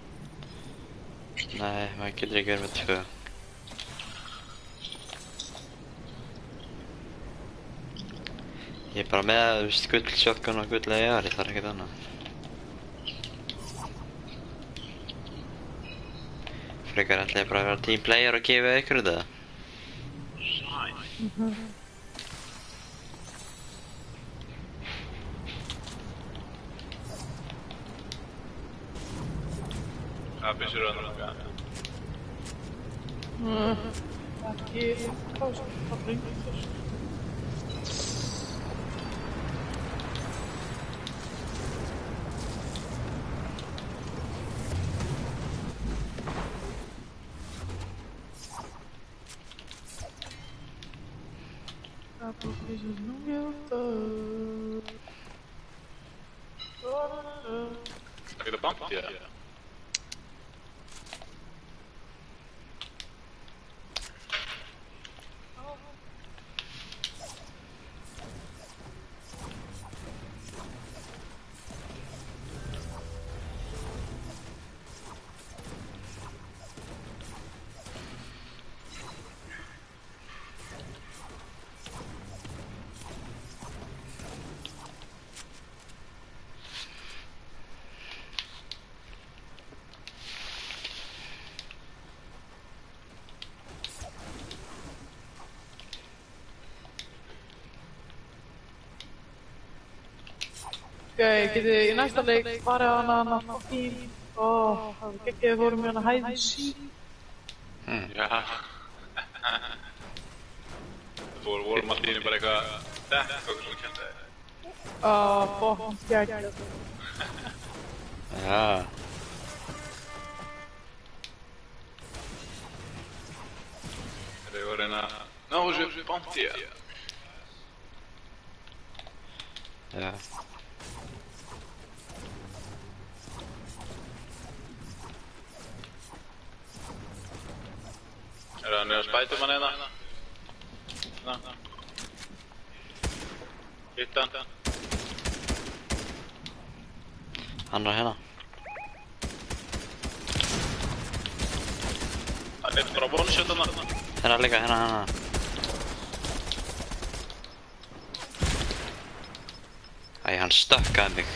Nej, man kan dricka med 2. Ég er bara með, þú veist, gull shotgun og gull AR, ég þarf ekkert annað. Frekar ætla ég bara að vera team player og gefa ykkur þetta. Það byssur öðrum okkar. Ekki pása. Það ringir þess. Ska det bump det? Gæi, getið í næsta leik farið á hana fucking... það var geggið að fórum í hana hæðin sí. Já. Það vorum allt í einu bara eitthvað dekk og svona kjönda þér. Fucking skægt. Já. Þeir voru reyna að ná þessu bounty. Já. Það niður að spæta mann hérna? Hitt hann. Hann var hérna. Hann er bara one-shot hann. Hérna líka, hérna. Æ, hann stökkaði mig.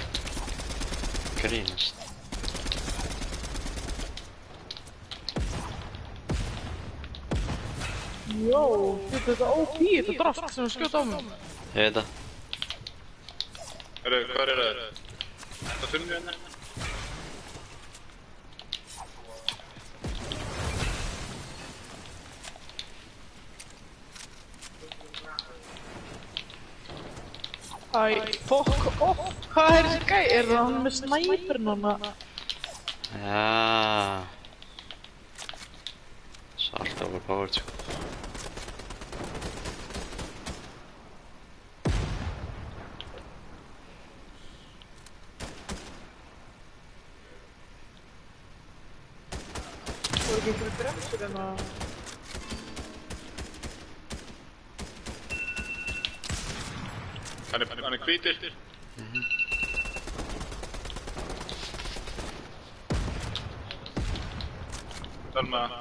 Grínast. Jó, þetta OP, þetta drast sem skjóta á mig. Ég veit það. Hvað er það? Þetta finnum við hérna? Æ, fuck off. Hvað er þessi gæi? Er hann með snæperinn hana? Já. Svart overpowered, sko. Það er ekki einhverju bremsur en að... Hann er hvítir. Þar með hann.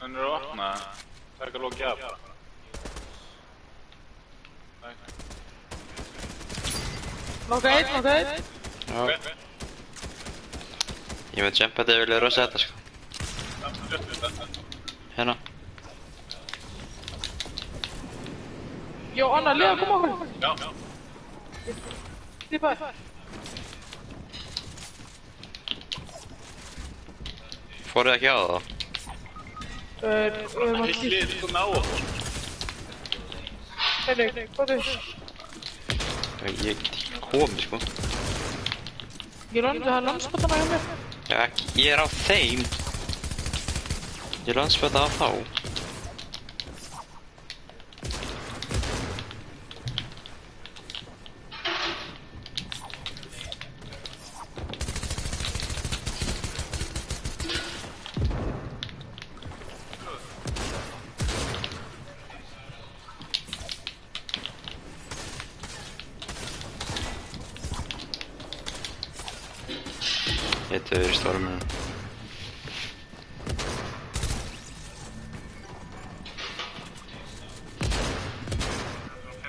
Hann er að opna. Það er ekki að lokja af. Nokka einn. Já. Ég veit jumpa þetta, ég vilja rosa þetta, sko. Hérna. Jó, Anna, liða, koma okkur. Já. Stípaði. Fóruð ekki á það? Hann hillið sko með á okkur. Henni, hvað er? Ég get ekki komið, sko. Ég landi það landsbætana hjá mér. Já, ég er á þeim. Ég landsbæta á þá. Þetta er stormur.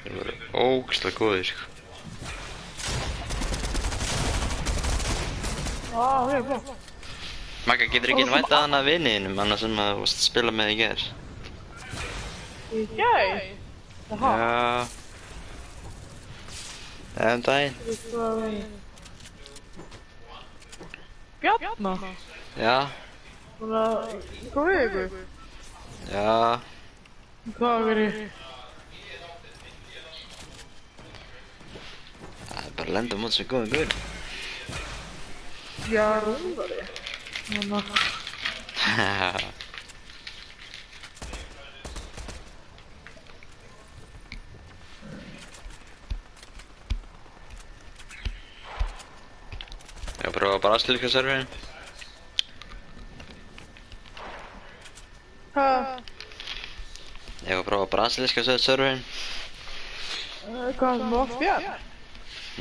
Þeir voru ógeðslega góðir, sko. Vel, flott. Magga, getur ekki væntað hann að viniðinum, annars sem að þú varst að spila með í gær? Í gær? Jaha. Já. Daginn. Hvað er Bjarna? Já. Svona, hvað við ykkur? Já. Hvað verið? Það er bara að lenda á mót sem góðum guður. Já, rúðari. Þannig að... Ég var prófa brasilíska serverinn. Hvað? Ég var prófa brasilíska serverinn. Hvað sem var fjall?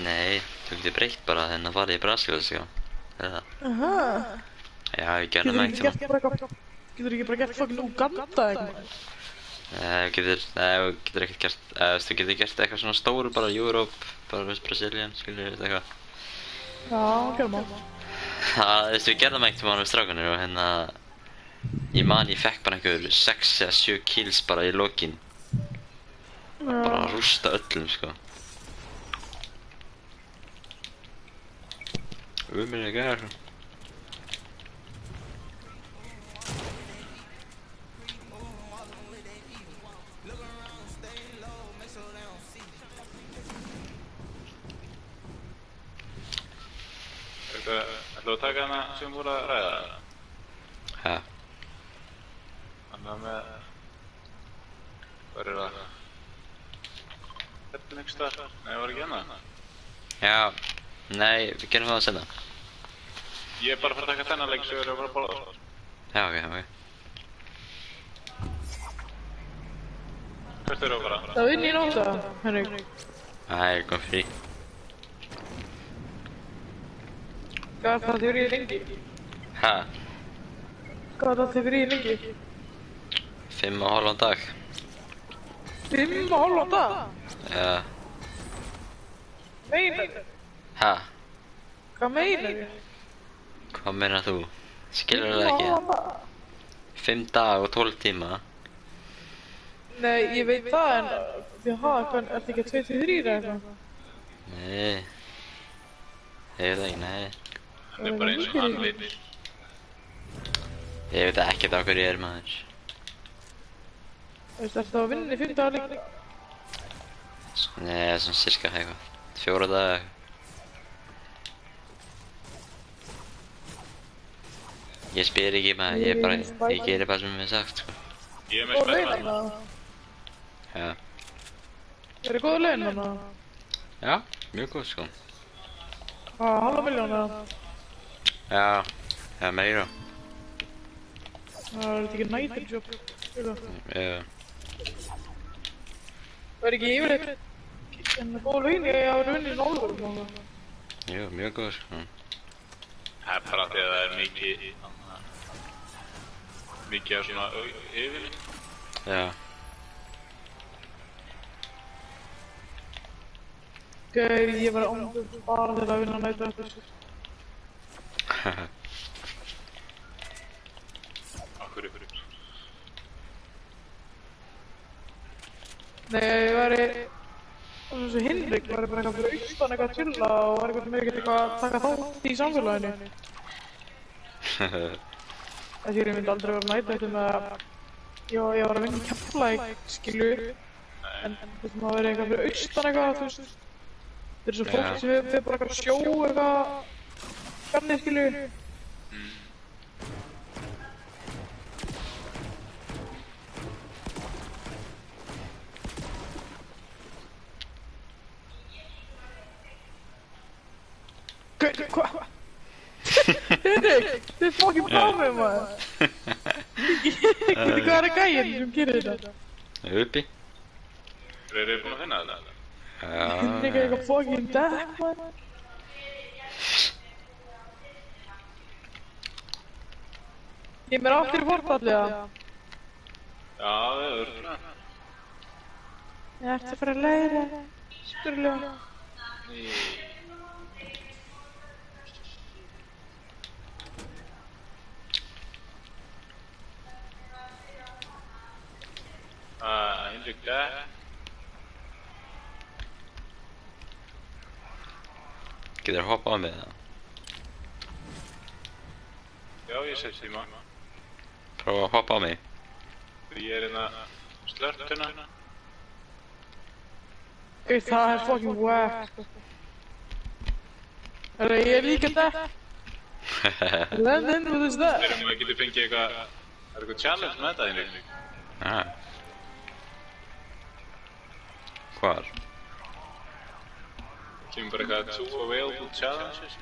Nei, þú getur breytt bara þennan að fara í brasilíska. Eða. Aha. Já, ég gerði mig ekkert tíma. Getur ekki bara gert fucking Uganda eitthvað? Nei, þú getur ekkert gert, þú getur gert eitthvað svona stóru, bara Europe, bara West Brazilian, skilur þetta eitthvað. Já, gerum það. Við gerðum ekkert tíma við strákanir og hérna, ég fekk bara einhver 6 eða 7 kills bara í lokin. Bara að rústa öllum, sko. Umulig gær. Ætlum við að taka hana sem voru að ræða? Ha. Þannig með... Hvað það? Þetta einhvers staðar? Nei, var ekki hana? Já. Nei, við gerum það senna. Ég bara fara að taka þennan leik sem við erum að fara að borða. Já, ok. Hvert eru að fara? Það vinn ég nótt það, Henrik. Það kom frí. Hvað er það þið verið lengi? Ha. Hvað er það þið verið lengi? 5,5 dag. 5,5 dag? Já. Meinar þið? Ha. Hvað meinar þið? Hvað meinar þú? Skilur það ekki? 5,5 dag? 5 dag og 12 tíma. Nei, ég veit það en því hvað, er þetta ekki 2-3 eða eitthvað? Nei. Ég veit ekki, nei. Hann er bara eins og hann veit. Ég veit ekkert á hverju ég er maður. Þú veist, ertu að vinna í 5 dagar líka? Nei, svona cirka eitthvað. 4 daga. Ég spyr ekki maður, ég gerir bara sem ég hef sagt, sko. Ég er með spennmann. Laun Já. Er það góða laun hana? Já, mjög góð, sko. 500.000 eða? Já, eða meira. Það er ekki nætur jobb. Já. Það er ekki yfirleitt en góð laun ég hafa unnið í Norðurum. Jú, mjög góð, sko. Það er bara því að það er mikið af svona yfirleitt. Já. Gauð, ég var ándur bara til að vinna nætur eftir. Akkur. Nei, ég væri eins og Hinrik, væri bara eitthvað fyrir austan eitthvað að chilla og væri eitthvað mikið eitthvað að taka þátt í samfélaginu. Þessi ég myndi aldrei vera nætur eftir með að ég var að vinna í Keflavík, skilur. En þú veist, maður verið eitthvað fyrir austan eitthvað, þú veist. Það er svo fólk sem við bara eitthvað sjó eitthvað garnið, skilur. Hvað? Henrik, þið er fucking bámið maður. Hvað er að gæja sem gerir þetta? Uppi. Eru þið búin að finna þetta? Já. Henrik er eitthvað fucking dekk maður. Ég mér aftur í vortallega. Já, það er örfna. Ég ætti að fara að læra. Spurlega. Hinrik der. Getur þú hoppa á mig það? Já, ég set tíma. Prófa að hoppa á mig. Ég er hérna slörtuna. Það er fucking whack. Ég er líka dekk. Lennon, what is that? Maður getur fengið eitthvað... Það er eitthvað challenge með þetta, Hinrik. Hvar? Kemur bara eitthvað 2 available challenges.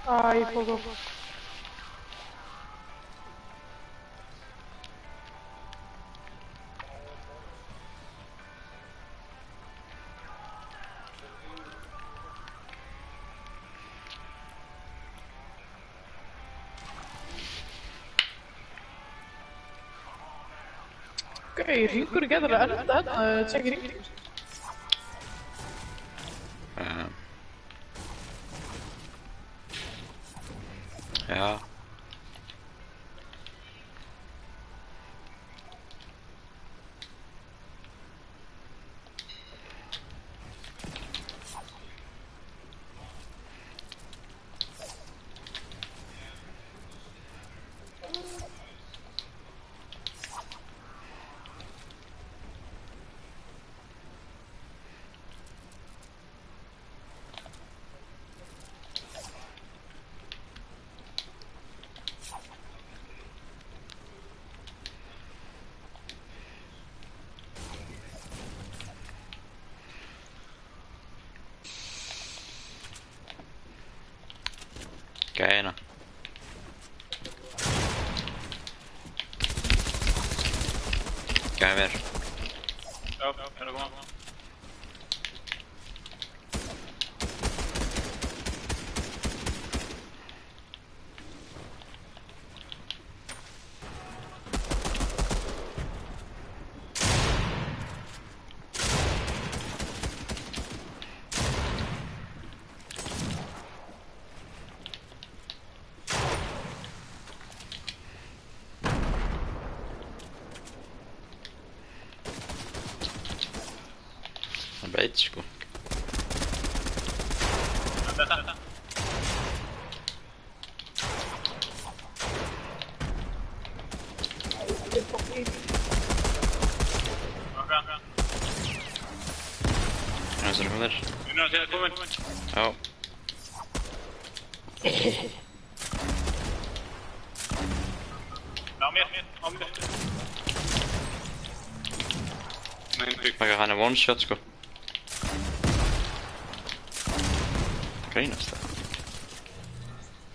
Æ, fuck. Okay, hringur getur að enda hérna, tjekki hringur. Já. Gæna. Gæði mér. Já, að koma. Það bara eitt sko. Það er komið. Unna að segja komin. Já. Á mér. Maka, hann er one shot sko. Greinast það.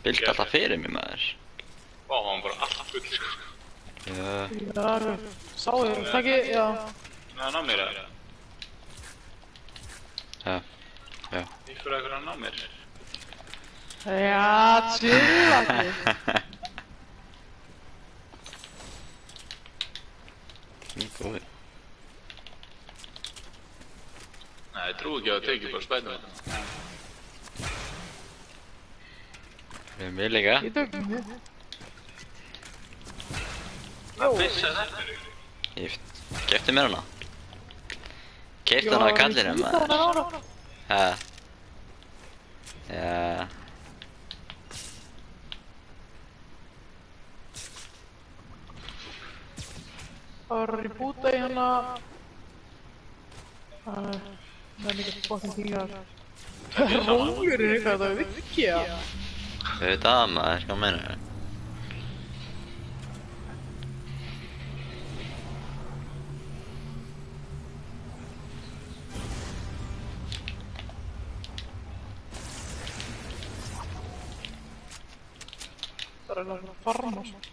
Bilt alltaf fyrir mig maður. Vá, hann bara alltaf full sko. Já. Já, sá ég, það ekki, já. Hann á mér eða? Já. Já. Ykkur að hann á mér. Já, tjúla ekki. Góði. Nei, ég trú ekki að það teki bara spætum þetta. Við erum við líka. Ég tökum þið. Hvað pissaði þetta fyrir? Ég kefti mér hana. Kefti hana að kallinum maður. Ha. Já. Það var að rebúta í hana. Það er mikið fucking tígar. Rólur er eitthvað, það er vikið, já. Við veit að maður, hvað meina ég? Það er alveg að farma svo.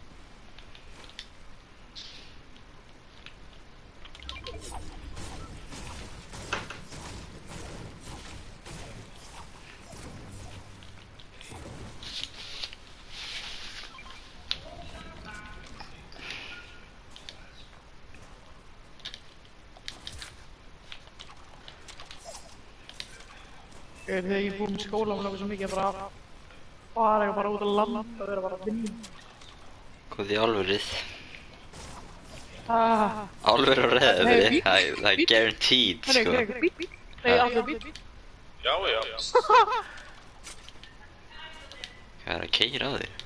Þegar ég búið með skóla og svo mikið að fara bara út á land og vera bara að vinna. Hvað í álverið? Ah. Álver og reðið, Nei, það er guaranteed sko. Bíl. Nei, allir bíl. Já. Hvað er að keyra á þig?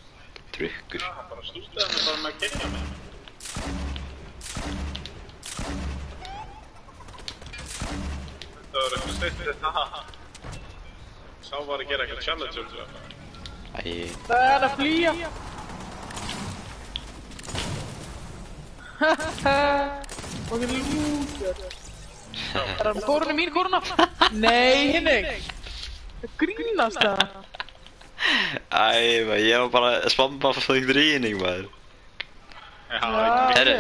Trukkur. Hann bara stústaði hann bara með að kynja mig. Þetta var eitthvað steytt þetta. Sá var að gera eitthvað challenge um þetta. Æ. Það er að flýja. Og ekki lúkjör. Er það kórunni mín kóruna? Nei, Hinrik. Það grínast það. Æ, maður, ég var bara að spamma fyrir einhvern rýning maður. Já, ekki Herru.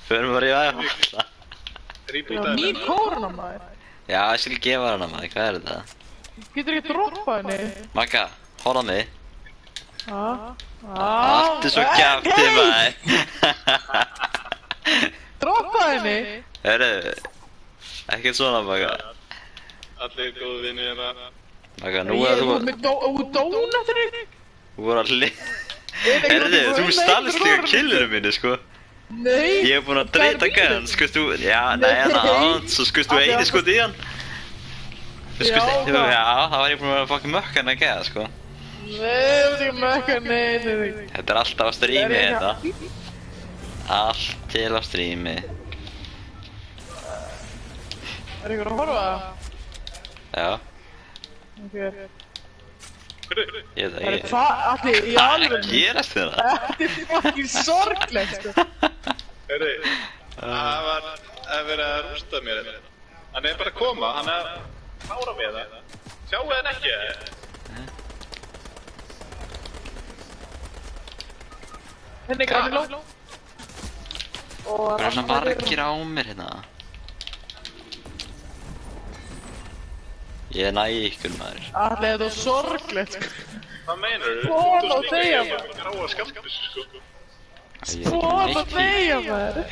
Förum bara í aðeins. rýbútaði Mín kóruna maður. Já, ég skal gefa hana maður, hvað er þetta? Getur ekki droppað henni? Magga, horfa á mig. Allt er svo kjafti maður. Droppað henni? Herru, ekkert svona Magga. Allir góðu vinni hérna. Magga, nú er þú Þú dónatir þig? Þú voru að Herru, þú stalst líka killurum minni sko. Nei. Ég hef búinn að dreita gæðan, skust þú, já, nei, svo skust þú eini skot í hann. Þú skust, já, það var ég búinn að vera fucking mökkan að gæða, sko. Nei, þú ert ekki mökkan, nei. Þetta er alltaf á strími, þetta. Allt til á strími. Er ykkur að horfa? Já, Ok. ég veit Það er ekki. allir í Hvað er alveg. að gerast þér það? Þetta er fucking sorglegt, sko. Hörru, það var að vera að rústa mér þetta. Hann er bara að koma, hann er að klára með það. Sjáu hann ekki? Henni grann ló. Og Það er svona margir á mér hérna. Ég næ ykkur maður. Allir þetta er sorglegt, sko. Hvað meinar þú? Hvað á að segja, maður? Gráa skambissu, sko. Ég er Hvað ekki að segja, maður?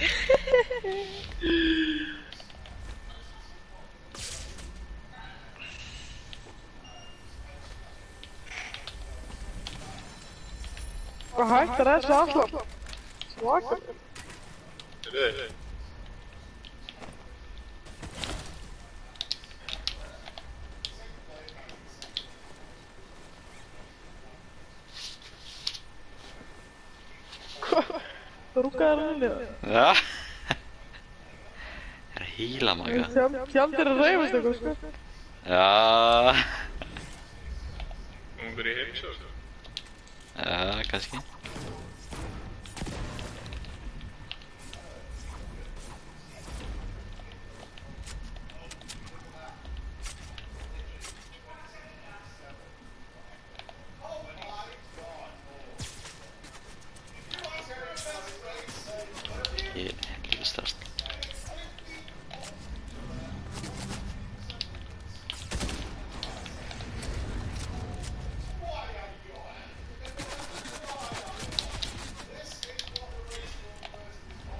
Hvað hættar þessu allar? Svakar. Heyrðu, Þú rúkaði hann niður. Já. Það er að hýla maga. Tjaldir að reyfast eitthvað, sko. Já. hún fyrir í heimsó, sko. Já, kannski. Ég er helviti stærst.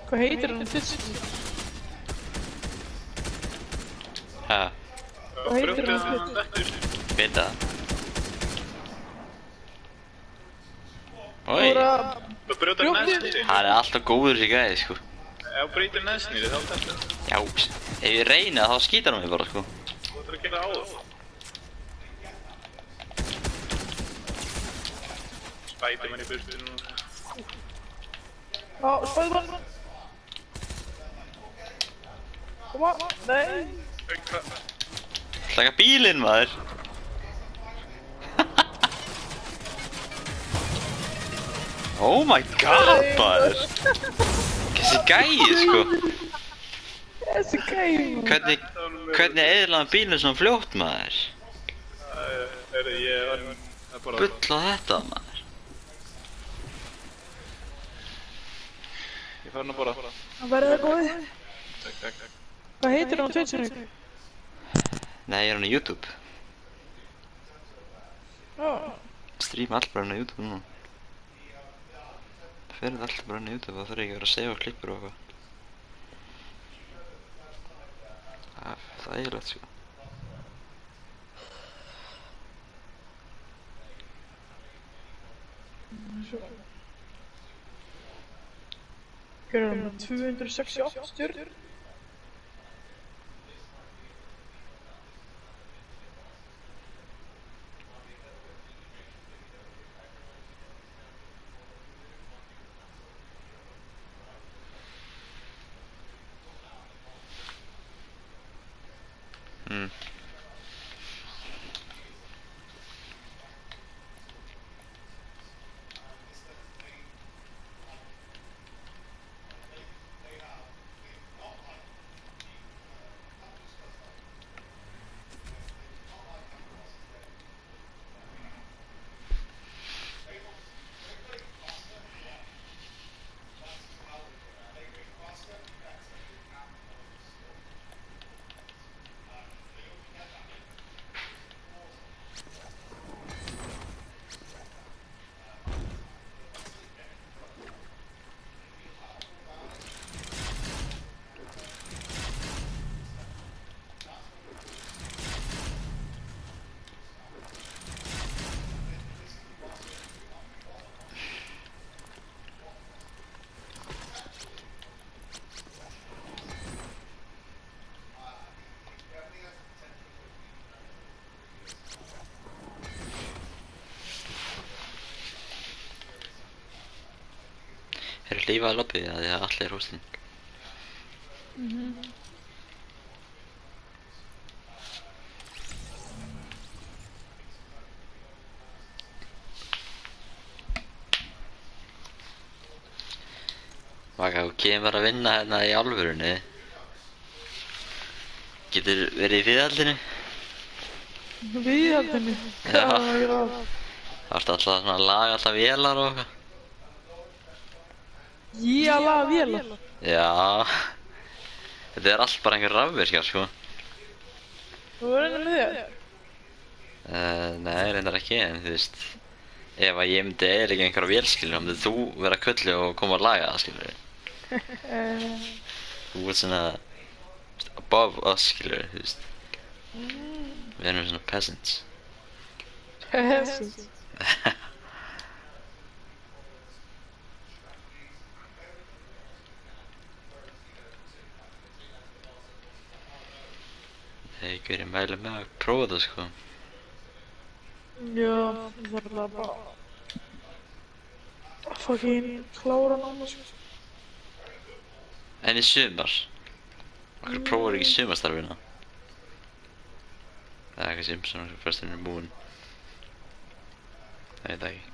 Hvað heitir hann fyrst? Hæ, Hvað heitir hann fyrst? Þetta veit það. Oi, Það brjóta næstnýri. hann er alltaf góður þessi gæði, sko. Ef þú breytir næstnýri, þá þetta. Já, ef ég reyni það, þá skýtar hann mig bara, sko. Þú ætlar að gera á það. Spæti mann í burtu núna. Já, spæði hann. Koma, nei. Slaka bílinn, maður. Oh my god, maður. Þessi gæði, sko. Þessi gæði. Hvernig eðlaðan bílinn svona fljótt, maður? Heyrðu, ég var að bara... Bull á þetta, maður. Ég fær nú bara... Hann verður það góði. Takk. Hvað heitir hann Twitch-inu? Nei, ég er hann á YouTube. Já. Streama allt bara hann á YouTube núna. Það fyrir allt bara hann á YouTube og það þarf ekki að vera að segja klippur og eitthvað. Það er eiginlegt, sko. Hvað er hann með 268 stjörnur? Er lífið að lobbið að því að allir er hústinn? Vaka, þú kemur að vinna hérna í alvörunni. Getur verið í fyrirhaldinu? Viðhaldinu? Já. Það ertu alltaf svona að laga alltaf vélar og eitthvað. Jala vélar. Já. Þetta er allt bara einhver rafvirkjar, sko. Þú verður einnig með þér. Nei, reyndar ekki, en þú veist, ef að ég myndi eiginlega einhverja vél, skilur, þá myndið þú vera kulli og koma að laga það, skilur. Þú ert svona above us, skilur, þú veist. Við erum svona peasants. Peasants. Einhverjir mæli með að prófa það, sko. Já, það er alveg bara fucking klára náma, sko. En í sumar? Okkur prófar ekki sumarstarfina? Það er eitthvað sem svona fyrsturinn er búinn. Það veit það ekki.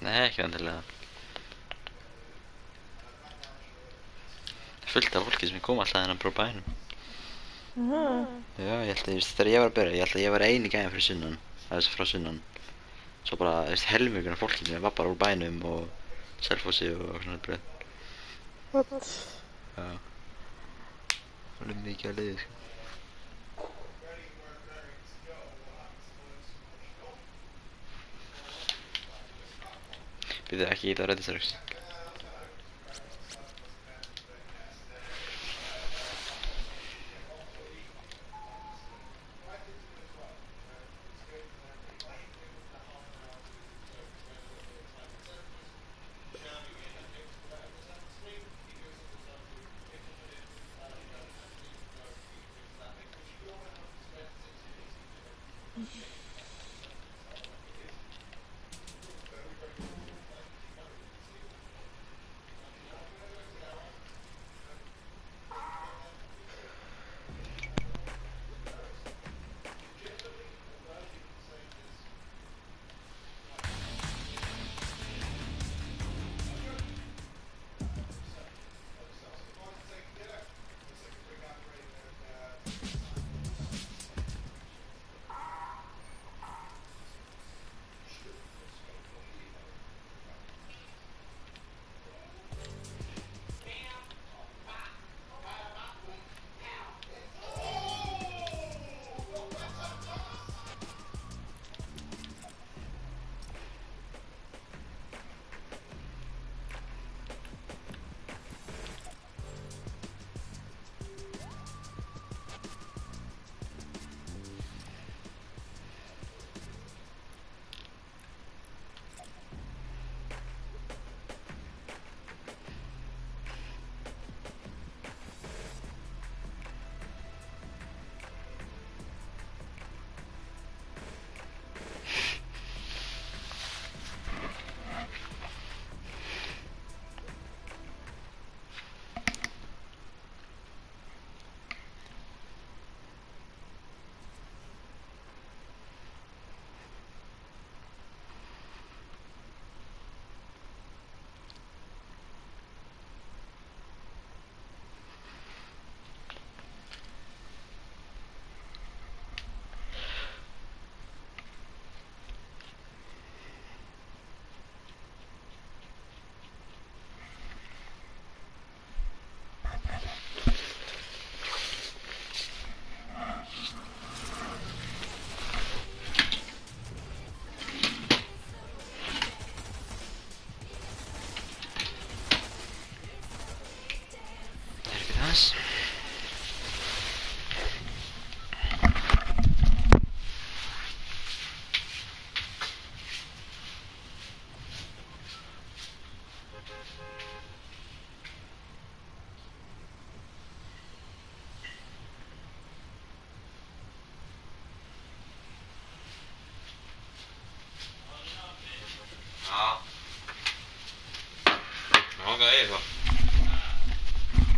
Nei, ekki vantilega. Fullt af fólki sem kom alltaf þennan frá bænum. Já, ég held að, þegar ég var að byrja, ég held að ég var eini gæðin fyrir sunnan, frá sunnan. Svo bara, helmingurinn af fólki sem var bara úr bænum og Selfossi og svona bröð. What? Já. Það er mikið að liði, sko. Býðu ekki í það rættistaröks.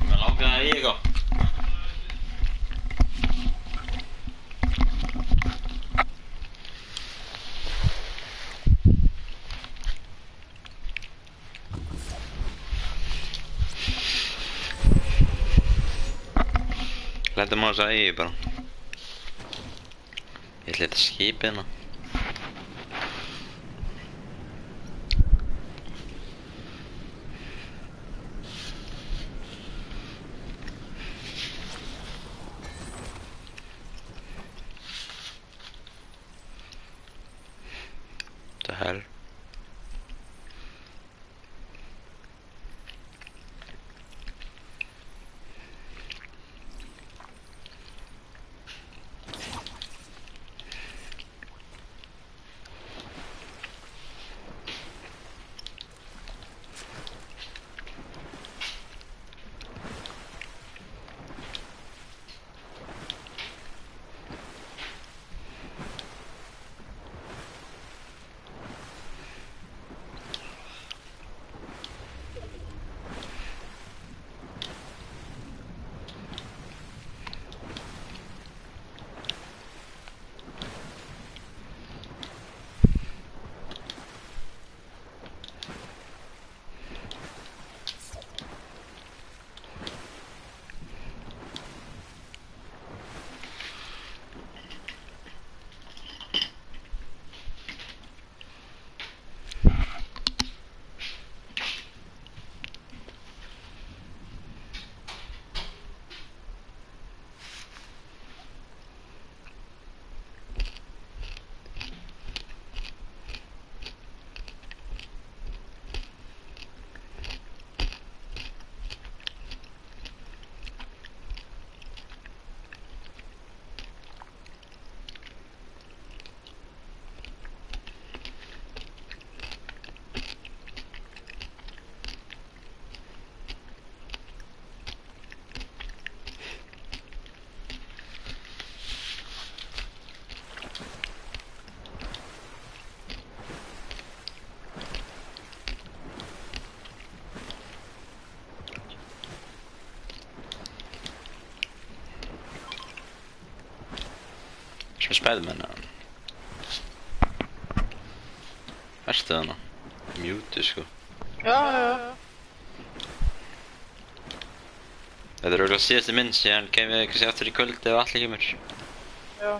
Mér langaði í eitthvað. Lendum á þess að eigi bara. Ég ætla þetta skipið hérna. hell? Sem Spiderman eða? Ertu þarna? Mjútu sko. Já. Þetta er örugglega síðasti minn síðan kemur við kannski aftur í kvöld ef allir kemur. Já.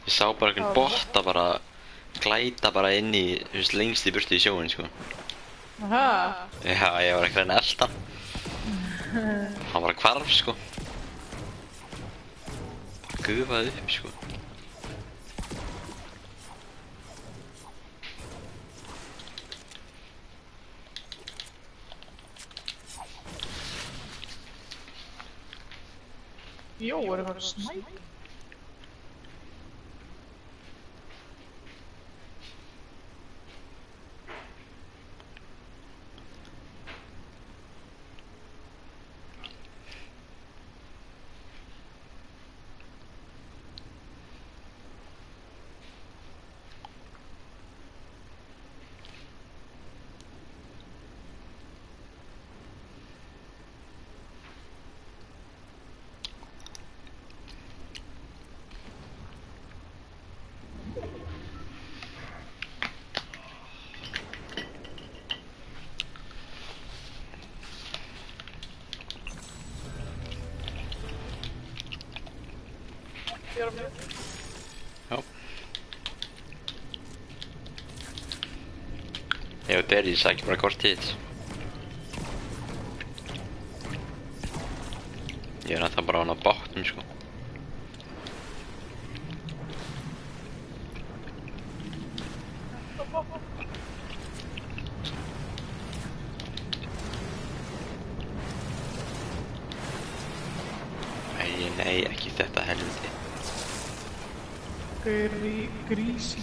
Ég sá bara einhvern botta bara glæta bara inn í, þú veist, lengst í burtu í sjóin sko. Aha. Já, ég var ekki að reyna að elta hann. Hann bara hvarf sko. Gufaði upp sko. Jó, er eitthvað snæp? Já. Ég og Derry sækja bara kort hit. Ég er náttúrulega bara á hann á bátnum sko. Nei, ekki þetta helviti. Grísi.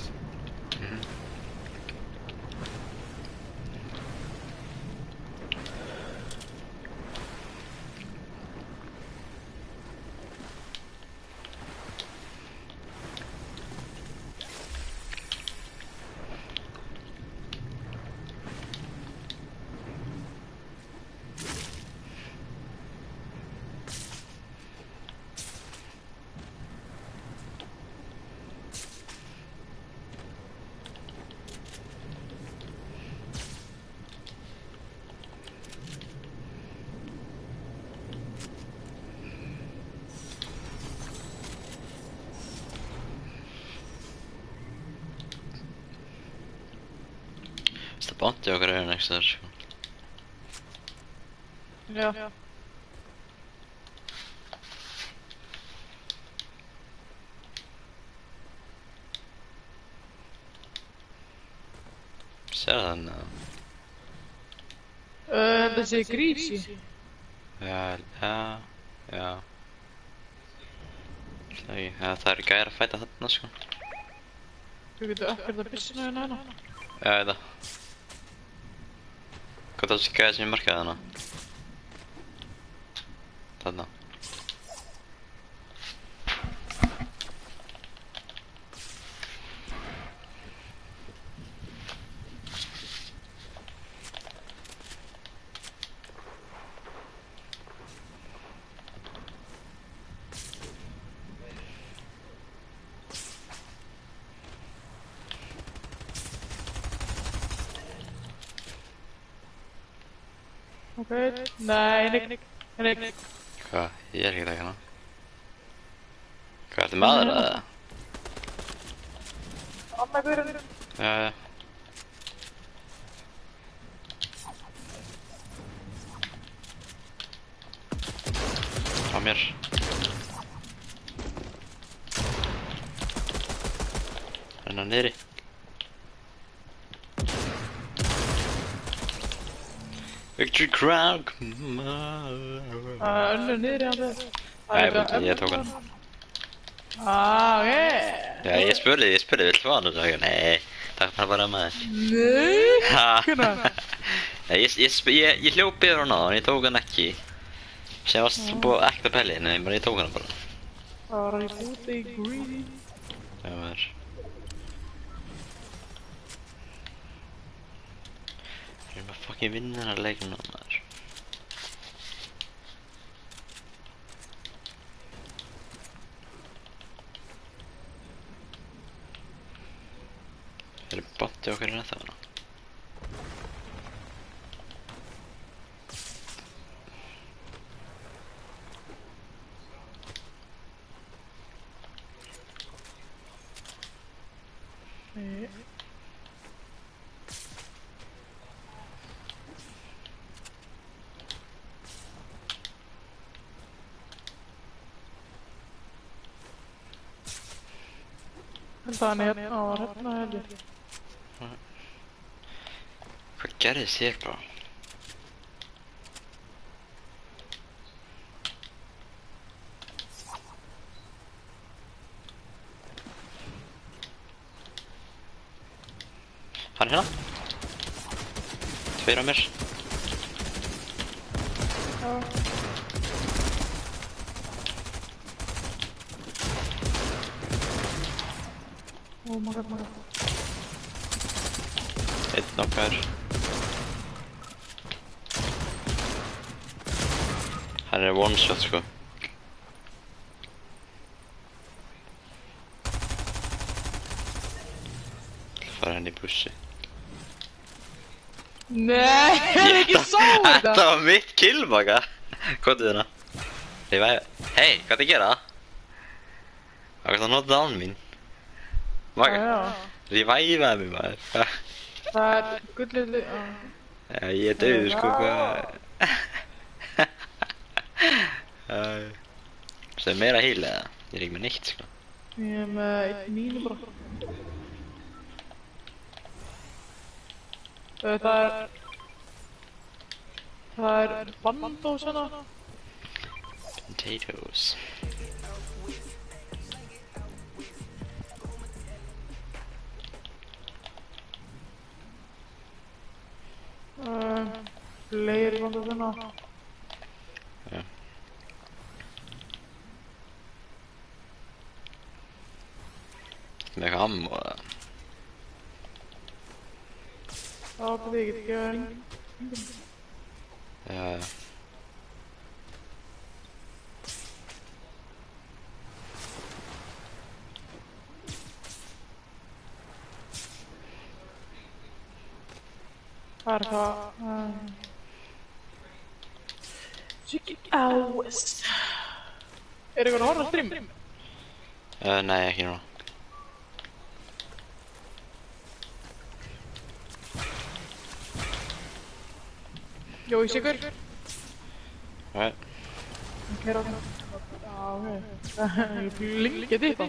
Það bóndi okkar er next þar sko. Já. Sér það hann eða? Þessi grísi. Já. Það eru gæjar að fæta þarna sko. Þú getur ekkert að byssuna hérna. Já, ég veit það. Hvað er þessi gæjar sem ég markaði hana? Þarna. Okei. Nei, Nick. Hvað? Ég er ekki að taka hana. Hvað, ertu með aðra eða? Anna guðurinn. Já. Á mér. Renna niðri. Victory Crown, come on. Önnur niðri hann þegar. Nei, ég tók hann. Ok. Já, ég spurði, vill fá hann og það, nei, takk bara maður. Nei, hvernig? Nei, ég hljóp yfir hann á hann, ég tók hann ekki. Sem varst búið ekta pelli, nei, ég tók hann bara. Það var hann í búti í greedy. Já, maður. Ég er bara fucking vinna hennar leikinn á maður. Það er botti okkar í næsta hana. Nei. Það er hérna, það var hérna held ég. Hvað gerðist þér bara? Hann er hérna. Tveir á mér. Oh my god. Einn nokkar. Hann er one shot sko. Fara henni í bussi. Nei, ég ekki sá þetta! Þetta var mitt killbaka. Hvað er þetta? Hei, hvað er að gera? Það er að nota án mín. Maka, revivaði mig maður. Það er gullið Já, ég er döður sko, hvað? Það er meira heil eða? Ég er ekki með neitt sko. Ég er með eitt mínu bara. Það er bandós hérna. Potatoes. Fleiri bandós hérna. Já. Með eitthvað ammo eða? Já, það ég get ekki að engum. Já. Það er eitthvað... Siggi Ást. Er eitthvað að horfa á stream? Nei, ekki núna. Jói Sigur. Ok. Keyra á það. Já, ok. Ég blingið þitt á.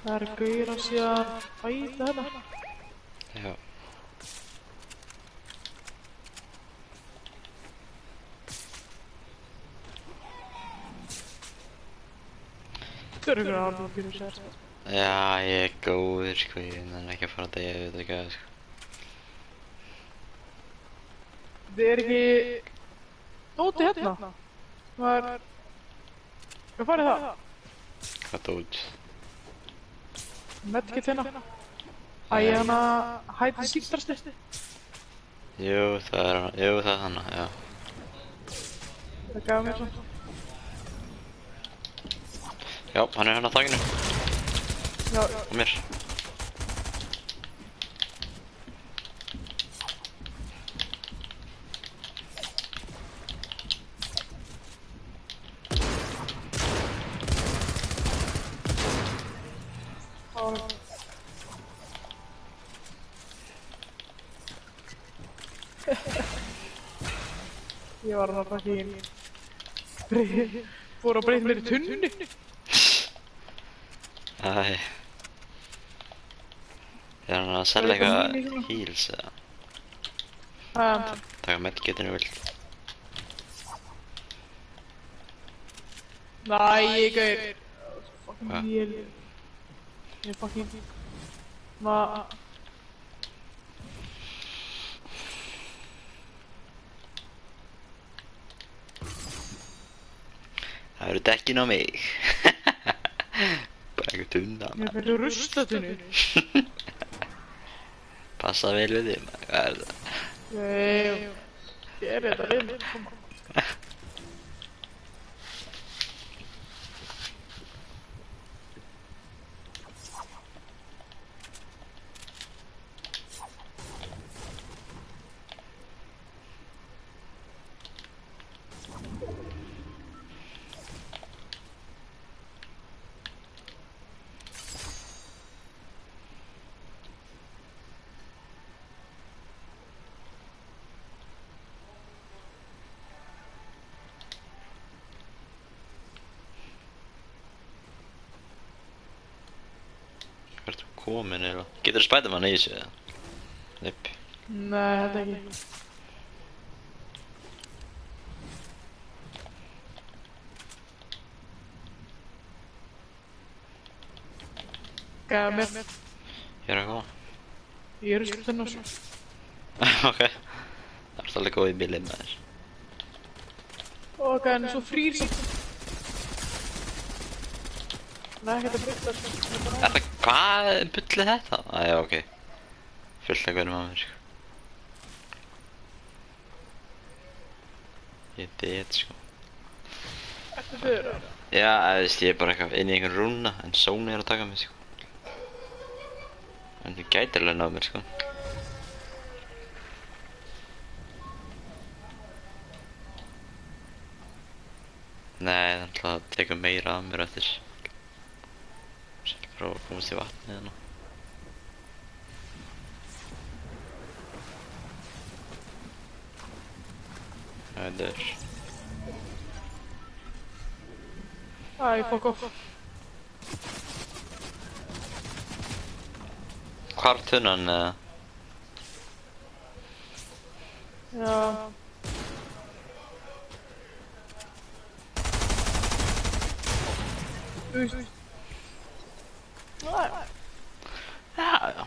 Það er gauðir að sé að bæta þetta. Já. Þú eru ykkur alveg fyrir sér. Já, ég er góður sko, ég nenni ekki að fara að deyja við þetta ekki sko. Þið er ekki... Dóti hérna. Það er... Hvað farið það? Hvað dót? Medkit hérna. Æ, hana... Hætti síktrasti. Jú, það er hana, já. Það gaf mér svona. Já, hann er hérna á þakinu. Já. Á mér. Ég var hann að fucking... Fór að breyta mér í tunni. Æ. Er hann að selja eitthvað heals eða? Taka medkitinu vilt. Næ, ég gauð... Fucking vél. Ég er fucking... Það eru dekkin á mig. Bara eitthvað tunna Ég fyrir ruslatunni. Passa vel við þig maður, hvað er það? Ég er þetta reynd. Hvert er komin eða? Getur þú Spiderman í þessu eða? Nipp. Nei, þetta ekki. Gæða mér. Ég er að koma. Ég er ruslatunni og svo. Ok. Það er alveg góð í bílinn maður. Ok, en svo frýr samt. Nei, ekki þetta byrta sko. Hvað bull er þetta? Æja, ok. Fullt að hverjum að mér sko. Ég er dead sko. Ertu fyrir það? Já, ég er bara eitthvað inn í einhvern rúna, en Sony er að taka mig sko. En þið gæti alveg náð mér sko. Nei, það ætla að teka meira af mér eftir. Sætti prófa að komast í vatnið hérna. Það er... Æ, fuck off. Hvar tunnan eða? Já. Næ. Já, já.